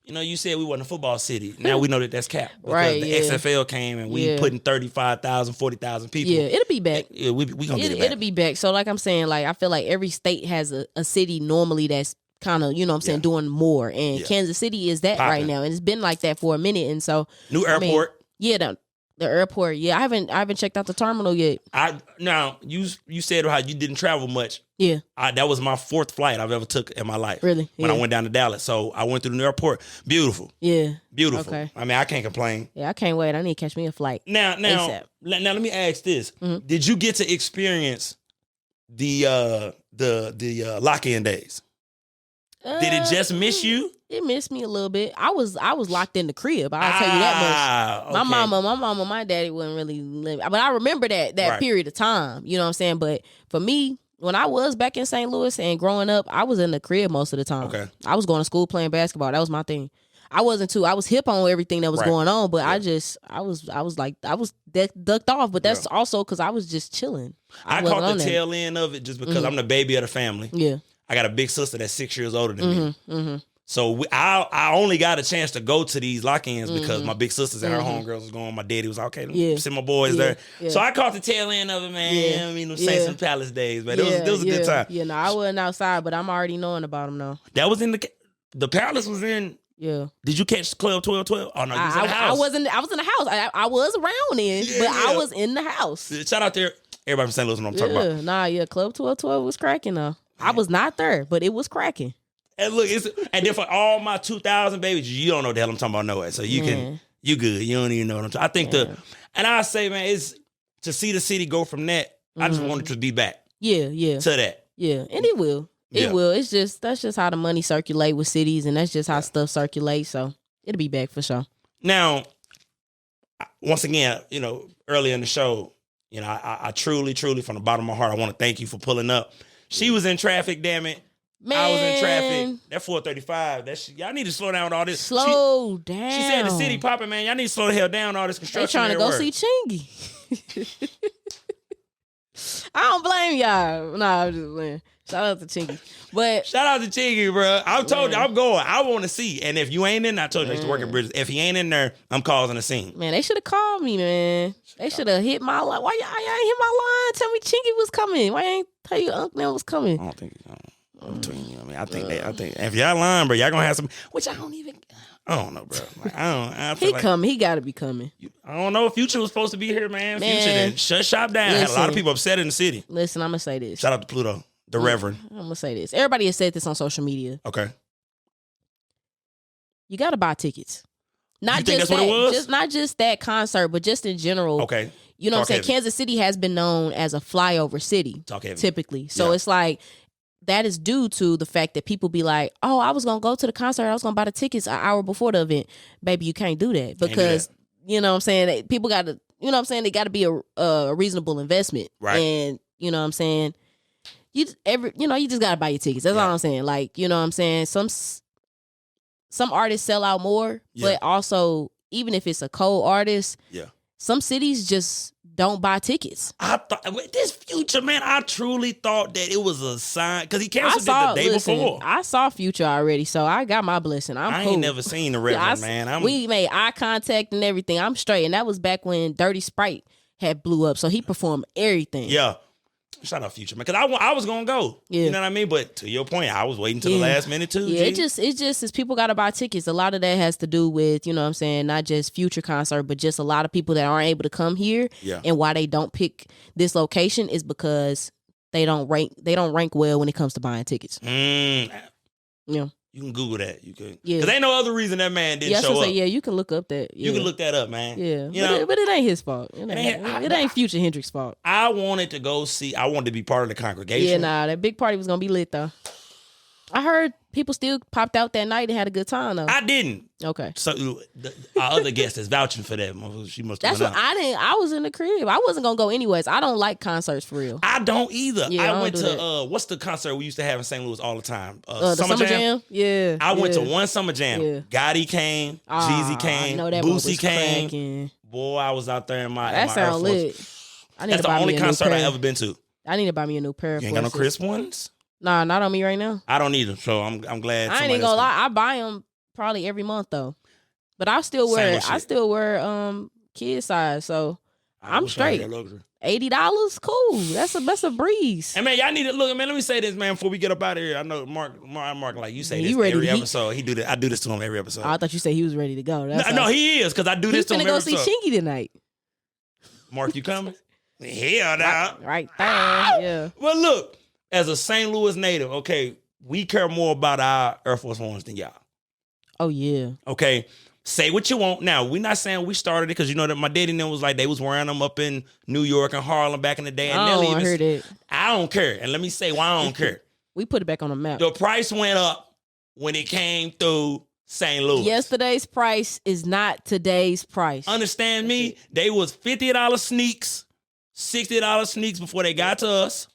You know, you said we wasn't a football city. Now we know that that's cap. Because the XFL came and we putting 35,000, 40,000 people. Yeah, it'll be back. Yeah, we gonna get it back. It'll be back. So like I'm saying, like I feel like every state has a city normally that's kind of, you know what I'm saying, doing more. And Kansas City is that right now. And it's been like that for a minute. And so new airport. The airport. Yeah, I haven't checked out the terminal yet. Now you said how you didn't travel much. Yeah. That was my 4th flight I've ever took in my life. Really? When I went down to Dallas. So I went through the new airport. Beautiful. Yeah. Beautiful. Okay. I mean, I can't complain. Yeah, I can't wait. I need to catch me a flight. Now let me ask this. Did you get to experience the lock-in days? Did it just miss you? It missed me a little bit. I was locked in the crib. I'll tell you that much. Okay. My daddy wasn't really living. But I remember that period of time. You know what I'm saying? But for me, when I was back in St. Louis and growing up, I was in the crib most of the time. Okay. I was going to school playing basketball. That was my thing. I was hip on everything that was going on, but I was ducked off. But that's also because I was just chilling. I caught the tail end of it just because I'm the baby of the family. Yeah. I got a big sister that's 6 years older than me. So I only got a chance to go to these lock-ins because my big sisters and her homegirls was going. My daddy was like, okay, let me send my boys there. Yeah. So I caught the tail end of it, man. Yeah. I mean, them Saints and Palace days, man. It was a good time. Yeah, no, I wasn't outside, but I'm already knowing about them now. That was in the Palace was in. Yeah. Did you catch Club 1212? Oh no, you was in the house. I was in the house. I was around then, but I was in the house. Shout out there, everybody from St. Louis, what I'm talking about. Club 1212 was cracking though. I was not there, but it was cracking. And look, and then for all my 2000 babies, you don't know what the hell I'm talking about, no way. So you good. You don't even know what I'm talking. I think and I say, man, it's to see the city go from that. I just want it to be back. Yeah. To that. Yeah, and it will. It will. That's just how the money circulate with cities, and that's just how stuff circulates. So it'll be back for sure. Now, once again, you know, earlier in the show, you know, I truly, from the bottom of my heart, I want to thank you for pulling up. She was in traffic, damn it. Man. I was in traffic. That 435. Y'all need to slow down with all this. Slow down. She said the city popping, man. Y'all need to slow the hell down with all this construction. They trying to go see Chingy. I don't blame y'all. Nah, I'm just playing. Shout out to Chinky. But shout out to Chinky, bro. I told you I'm going. I want to see. And if you ain't in, I told you I used to work at Bridges. If he ain't in there, I'm causing a scene. Man, they should have called me, man. They should have hit my line. Why y'all ain't hit my line? Tell me Chinky was coming. Why ain't tell you Uncle Nell was coming? I don't think between you. I mean, I think if y'all lying, bro, y'all gonna have some. Which I don't know, bro. Like, I feel he coming. He got to be coming. I don't know. Future was supposed to be here, man. Future didn't shut shop down. Had a lot of people upset in the city. Listen, I'm gonna say this. Shout out to Pluto, the Reverend. I'm gonna say this. Everybody has said this on social media. Okay. You got to buy tickets. Not you think just that's that, what it was? just not just that concert, but just in general. Okay. You know what I'm saying? Kansas City has been known as a flyover city, typically. So it's like that is due to the fact that people be like, "Oh, I was gonna go to the concert. I was gonna buy the tickets an hour before the event." Baby, you can't do that because you know what I'm saying. People got to, you know what I'm saying. They got to be a reasonable investment, right? And you know what I'm saying. You just gotta buy your tickets. That's all I'm saying. Like, you know what I'm saying. Some artists sell out more, but also even if it's a cold artist, some cities just don't buy tickets. I thought this Future, man, I truly thought that it was a sign because he canceled it the day before. I saw Future already, so I got my blessing. I ain't never seen the Reverend, man. We made eye contact and everything. I'm straight, and that was back when Dirty Sprite had blew up, so he performed everything. Yeah. Shout out Future, man, because I was gonna go. You know what I mean? But to your point, I was waiting till the last minute too. Yeah, it just is people gotta buy tickets. A lot of that has to do with, you know what I'm saying, not just Future concert, but just a lot of people that aren't able to come here. Yeah. And why they don't pick this location is because they don't rank well when it comes to buying tickets. Yeah. You can Google that. You can. Yeah. Because ain't no other reason that man didn't show up. You can look up that. Yeah. You can look that up, man. Yeah. But it ain't his fault. It ain't Future Hendrix' fault. I wanted to go see. I wanted to be part of the congregation. Yeah, nah. That big party was going to be lit, though. I heard people still popped out that night and had a good time, though. I didn't. Okay. So our other guest is vouching for that. She must have. That's what I didn't. I was in the crib. I wasn't gonna go anyways. I don't like concerts for real. I don't either. Yeah, I went to what's the concert we used to have in St. Louis all the time? The Summer Jam. Yeah. I went to one Summer Jam. Yeah. Gotti came. Jeezy came. Boosie came. Cracking. Boy, I was out there in my. That sound lit. That's the only concert I ever been to. I need to buy me a new pair. You ain't got no crisp ones? Nah, not on me right now. I don't either, so I'm glad. I ain't even gonna lie. I buy them probably every month though, but I still wear kid size, so I'm straight. $80, cool. That's a breeze. And man, y'all need to look. Man, let me say this, man, before we get up out of here. I know Mark, like you say this every episode. He do that. I do this to him every episode. I thought you said he was ready to go. No, he is because I do this to him every episode. He's finna go see Chinky tonight. Mark, you coming? Hell no. Right there. Yeah. Well, look. As a St. Louis native, okay, we care more about our Air Force Ones than y'all. Oh, yeah. Okay, say what you want. Now, we're not saying we started it because you know that my daddy and them was like, they was wearing them up in New York and Harlem back in the day. And I don't heard it. I don't care. And let me say why I don't care. We put it back on the map. The price went up when it came through St. Louis. Yesterday's price is not today's price. Understand me? They was $50 sneaks, $60 sneaks before they got to us.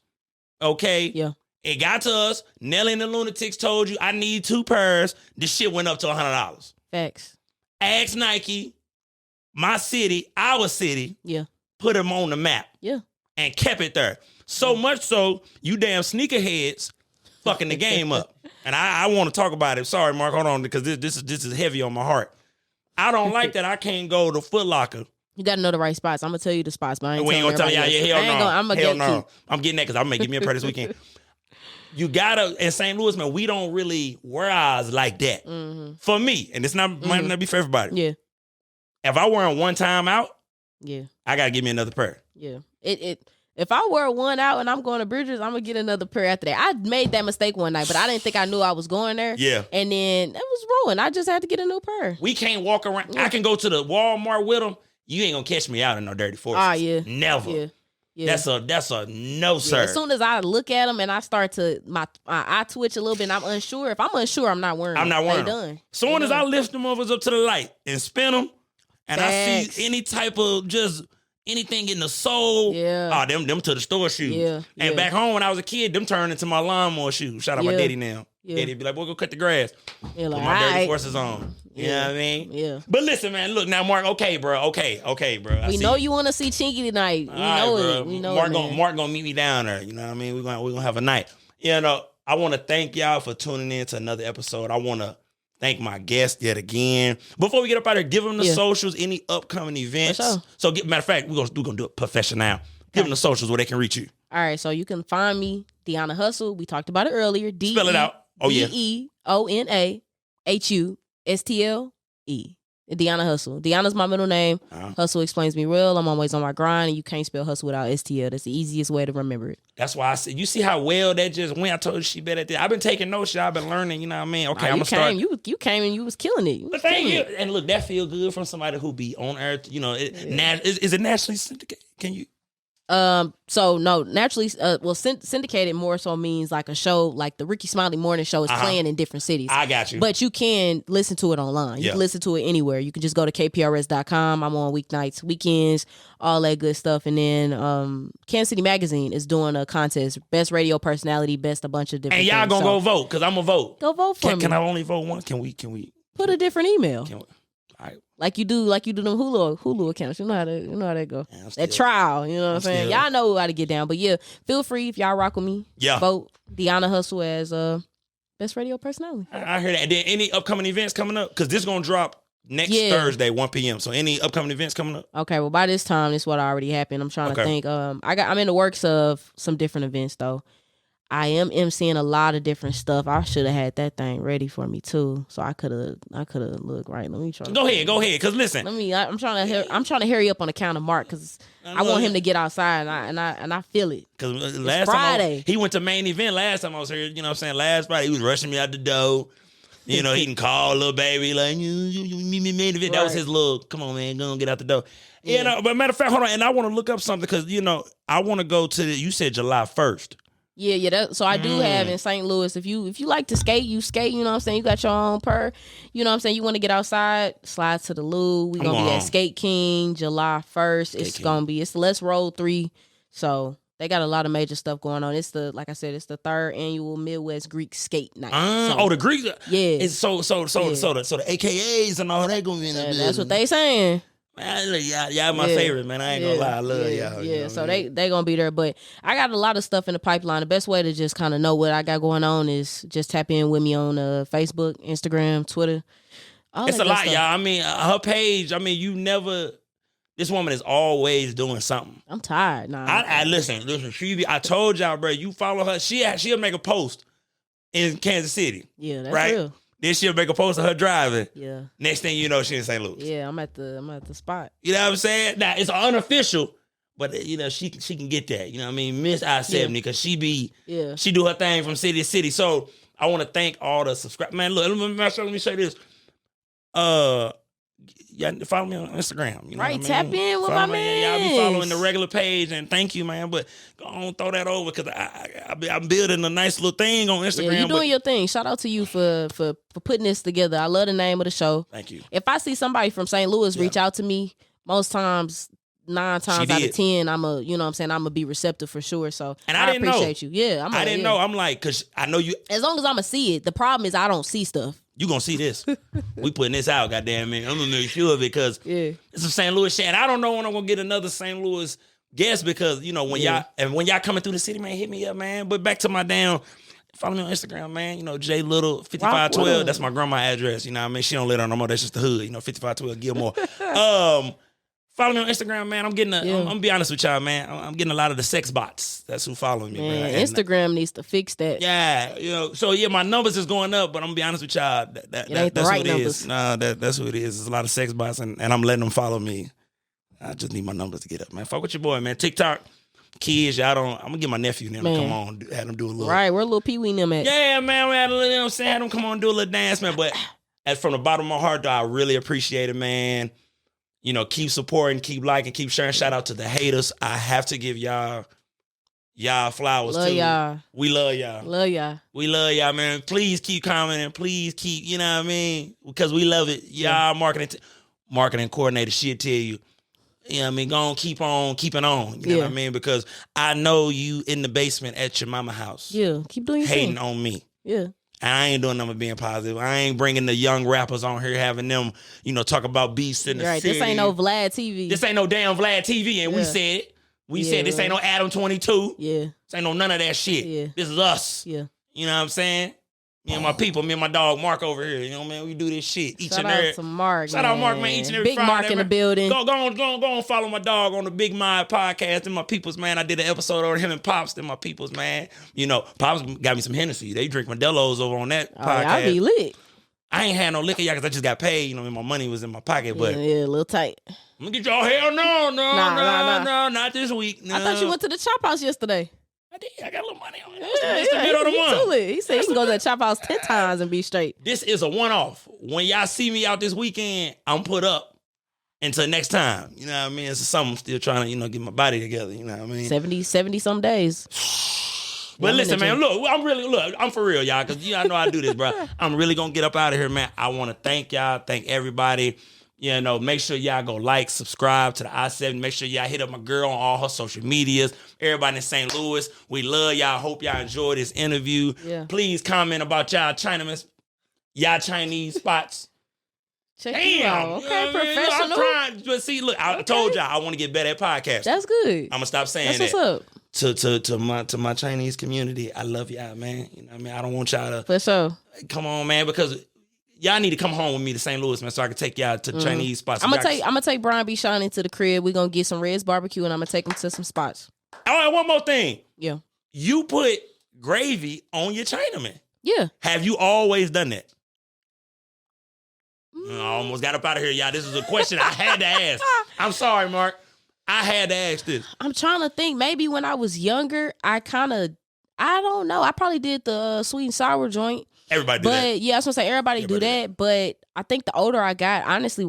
Okay. Yeah. It got to us. Nelly and the Lunatics told you I need 2 pairs. This shit went up to $100. Facts. Ask Nike, my city, our city. Yeah. Put them on the map. Yeah. And kept it there. So much so, you damn sneakerheads fucking the game up. And I want to talk about it. Sorry, Mark, hold on, because this is heavy on my heart. I don't like that I can't go to Foot Locker. You got to know the right spots. I'm going to tell you the spots, but I ain't we ain't going to tell you. Yeah, hell no. I'm going to get no. I'm getting that because I'm going to give me a pair this weekend. You got to, in St. Louis, man, we don't really wear ours like that. Mm-hmm. For me, and it's not might not be for everybody. Yeah. If I wear them one time out, yeah, I got to give me another pair. Yeah. If I wear one out and I'm going to Bridges, I'm going to get another pair after that. I made that mistake one night, but I didn't think I knew I was going there. Yeah. And then it was ruined. I just had to get a new pair. We can't walk around. Yeah. I can go to the Walmart with them. You ain't gonna catch me out in no dirty forces. Ah, yeah. Never. Yeah. Yeah. That's a no, sir. As soon as I look at them and I start to my eye twitch a little bit and I'm unsure. If I'm unsure, I'm not wearing them. I'm not wearing them. Soon as I lift them up to the light and spin them, and I see any type of just anything in the sole, them to the store shoes. Yeah. And back home when I was a kid, them turned into my lawnmower shoes. Shout out my daddy now. Yeah. Daddy be like, boy, go cut the grass. Like, put my dirty forces on. You know what I mean? Yeah. But listen, man, look now, Mark. Okay, bro. Okay, bro. We know you want to see Chinky tonight. We know it. Mark gonna meet me down there. You know what I mean? We're gonna have a night. You know, I want to thank y'all for tuning in to another episode. I want to thank my guest yet again. Before we get up out here, give them the socials, any upcoming events. Sure. So, matter of fact, we're gonna do it professional. Give them the socials where they can reach you. All right, so you can find me, Deona Hustle. We talked about it earlier. Spell it out. Oh, yeah. DeonaHustle. Deona Hustle. Deona's my middle name. Hustle explains me real. I'm always on my grind, and you can't spell hustle without STL. That's the easiest way to remember it. That's why I said, you see how well that just went? I told you she better at that. I've been taking notes, y'all. I've been learning, you know what I mean? Okay, I'm going to start. You came and you was killing it. But thank you. And look, that feel good from somebody who be on earth. You know, is it nationally syndicated? Can you? So no, naturally, syndicated more so means like a show, like the Ricky Smiley Morning Show is playing in different cities. I got you. But you can listen to it online. You can listen to it anywhere. You can just go to kprs.com. I'm on weeknights, weekends, all that good stuff. And then, Kansas City Magazine is doing a contest, best radio personality, best a bunch of different And y'all things. gonna go vote, cause I'm gonna vote. Go vote for me. Can I only vote once? Can we? Put a different email. All right. Like you do them Hulu accounts. You know how that go. That trial, you know what I'm saying? Y'all know how to get down. But yeah, feel free if y'all rock with me. Yeah. Vote Deona Hustle as best radio personality. I heard that. And then any upcoming events coming up? Because this is gonna drop next Thursday, 1 p.m. So any upcoming events coming up? Okay, well by this time, this is what already happened. I'm trying to think. I'm in the works of some different events though. I am emceeing a lot of different stuff. I should have had that thing ready for me too, so I could have looked right. Let me try. Go ahead. Cause listen, I'm trying to hurry up on the count of Mark because I want him to get outside and I feel it. Cause last time he went to main event. Last time I was here, you know what I'm saying. Last Friday he was rushing me out the door. You know, he can call little baby like you meet me main event. That was his little. Come on, man, go and get out the door. Yeah. You know, but matter of fact, hold on, and I want to look up something because you know I want to go to. You said July 1st. Yeah. So I do have in St. Louis. If you like to skate, you skate. You know what I'm saying. You got your own you know what I'm saying. You want to get outside, slide to the Lou. We're gonna be at Skate King July 1st. It's Let's Roll 3. So they got a lot of major stuff going on. It's the 3rd annual Midwest Greek Skate Night. The Greeks. Yeah. It's so the AKAs and all that gonna be in there. That's what they saying. Man, y'all my favorite, man. I ain't gonna lie. I love y'all. Yeah, so they gonna be there. But I got a lot of stuff in the pipeline. The best way to just kind of know what I got going on is just tap in with me on Facebook, Instagram, Twitter. It's a lot, y'all. I mean, her page, this woman is always doing something. I'm tired. Nah. I listen. I told y'all, bro, you follow her. She'll make a post in Kansas City. Yeah, that's right? real. Then she'll make a post of her driving. Yeah. Next thing you know, she in St. Louis. Yeah, I'm at the spot. You know what I'm saying? Now it's unofficial, but you know she can get that. You know what I mean? Miss I-70 because she do her thing from city to city. So I want to thank all the subscribers. Man, look, let me say this. Yeah, follow me on Instagram. You know right, tap in with my man. Y'all be following the regular page, and thank you, man. But go on, throw that over because I'm building a nice little thing on Instagram. Yeah, you doing your thing. Shout out to you for putting this together. I love the name of the show. Thank you. If I see somebody from St. Louis reach out to me, most times 9 times out of 10, I'm gonna be receptive for sure. So and I didn't appreciate you. Yeah, I didn't know. I'm like, cause I know you. As long as I'm gonna see it. The problem is I don't see stuff. You gonna see this. We putting this out, goddamn man. I'm gonna make sure of it because it's some St. Louis shit. And I don't know when I'm gonna get another St. Louis guest because you know when y'all coming through the city, man, hit me up, man. But back to my follow me on Instagram, man. You know, J Little 5512. That's my grandma's address. You know what I mean? She don't live there no more. That's just the hood. You know, 5512 Gilmore. Follow me on Instagram, man. I'm gonna be honest with y'all, man. I'm getting a lot of the sex bots. That's who following me, man. Instagram needs to fix that. Yeah, you know. So yeah, my numbers is going up, but I'm gonna be honest with y'all. That's right what it is. Nah, that's what it is. There's a lot of sex bots, and I'm letting them follow me. I just need my numbers to get up, man. Fuck with your boy, man. TikTok, kids, y'all don't. I'm gonna get my nephew and them to come on, have them do a little. Right, where little Pee Wee and them at? Yeah, man. You know what I'm saying? Have them come on and do a little dance, man. But from the bottom of my heart, though, I really appreciate it, man. You know, keep supporting, keep liking, keep sharing. Shout out to the haters. I have to give y'all flowers love too. Y'all. We love y'all. Love y'all. We love y'all, man. Please keep commenting. Please keep, you know what I mean? Because we love it. Y'all marketing coordinator shit tell you. You know what I mean? Go on, keep on keeping on. You know what I mean? Because I know you in the basement at your mama house. Yeah, keep doing your hating thing. on me. Yeah. I ain't doing nothing but being positive. I ain't bringing the young rappers on here having them, you know, talk about beefs in the city. This ain't no Vlad TV. This ain't no damn Vlad TV, and we said it. We said this ain't no Adam 22. Yeah. This ain't no none of that shit. Yeah. This is us. Yeah. You know what I'm saying? Me and my people, me and my dog Mark over here. You know, man, we do this shit each Shout and every. out to Mark. Shout out Mark, man. Each and every Big Friday, Mark in the man. building. Go on, follow my dog on the Big Mind podcast. And my peoples, man. I did an episode over him and Pops. And my peoples, man. You know, Pops got me some Hennessy. They drink Modelo's over on that podcast. I be lit. I ain't had no liquor yet because I just got paid. You know, my money was in my pocket. But yeah, a little tight. I'm gonna get y'all. Hell no, not this week. No. I thought you went to the Chop House yesterday. I did. I got a little money on it. He said he can go to the Chop House 10 times and be straight. This is a one-off. When y'all see me out this weekend, I'm put up until next time. You know what I mean? It's something I'm still trying to, get my body together. You know what I mean? 70 some days. But listen, man, I'm for real, y'all, because y'all know I do this, bro. I'm really going to get up out of here, man. I want to thank y'all, thank everybody. Make sure y'all go like, subscribe to the I-7. Make sure y'all hit up my girl on all her social medias. Everybody in St. Louis, we love y'all. Hope y'all enjoy this interview. Yeah. Please comment about y'all Chinamen, y'all Chinese spots. Check you out. Okay, professional. I'm trying. But see, look, I told y'all I want to get better at podcasting. That's good. I'm going to stop saying That's that. What's up. To my Chinese community, I love y'all, man. You know what I mean? I don't want y'all to... For sure. Come on, man, because... Y'all need to come home with me to St. Louis, man, so I can take y'all to Chinese spots. I'm gonna take Brian B. Shine into the crib. We're gonna get some Red's barbecue, and I'm gonna take him to some spots. All right, one more thing. Yeah. You put gravy on your Chinaman. Yeah. Have you always done that? I almost got up out of here, y'all. This is a question I had to ask. I'm sorry, Mark. I had to ask this. I'm trying to think. Maybe when I was younger, I don't know. I probably did the sweet and sour joint. Everybody do that. But yeah, I was gonna say everybody do that. But I think the older I got, honestly,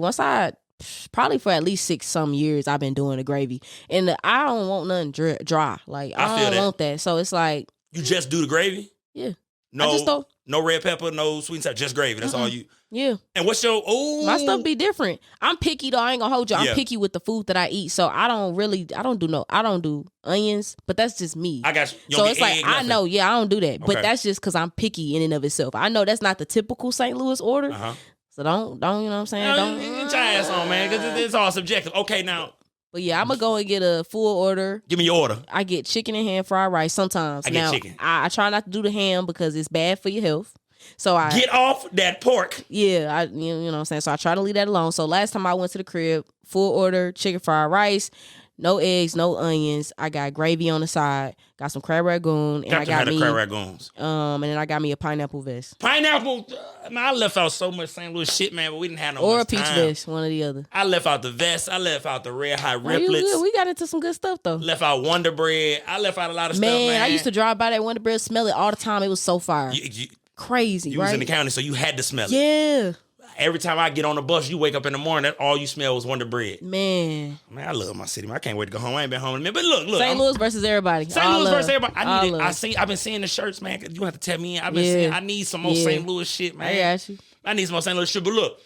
probably for at least 6 some years, I've been doing the gravy. And I don't want nothing dry. Like, I don't want that. So it's like. You just do the gravy? Yeah. No red pepper, no sweet and sour, just gravy. That's all you. Yeah. And what's your my stuff be different. I'm picky though. I ain't gonna hold you. I'm picky with the food that I eat. So I don't do onions, but that's just me. I got you. So it's like I know, I don't do that. But that's just because I'm picky in and of itself. I know that's not the typical St. Louis order. So don't, you know what I'm saying? Don't get your ass on, man, because it's all subjective. Okay, now. But yeah, I'm gonna go and get a full order. Give me your order. I get chicken and ham fried rice sometimes. I get chicken. I try not to do the ham because it's bad for your health. So I get off that pork. Yeah, you know what I'm saying. So I try to leave that alone. So last time I went to the crib, full order chicken fried rice, no eggs, no onions. I got gravy on the side. Got some crab ragoon, and I got me crab ragoons. And then I got me a pineapple vest. Pineapple. Man, I left out so much St. Louis shit, man, but we didn't have no. Or much a peach time. vest, one or the other. I left out the vest. I left out the red hot riplets. We got into some good stuff though. Left out Wonder Bread. I left out a lot of stuff, man. I used to drive by that Wonder Bread, smell it all the time. It was so fire. Crazy, you was in the county, so you had to smell it. Yeah. Every time I get on the bus, you wake up in the morning, that all you smell was Wonder Bread. Man, I love my city, man. I can't wait to go home. I ain't been home in a minute. But look. St. Louis versus everybody. St. Louis versus everybody. I've been seeing the shirts, man. You have to tell me. I need some more St. Louis shit, man. I got you. I need some more St. Louis shit. But look,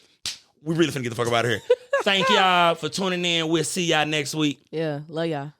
we really finna get the fuck up out of here. Thank y'all for tuning in. We'll see y'all next week. Yeah, love y'all.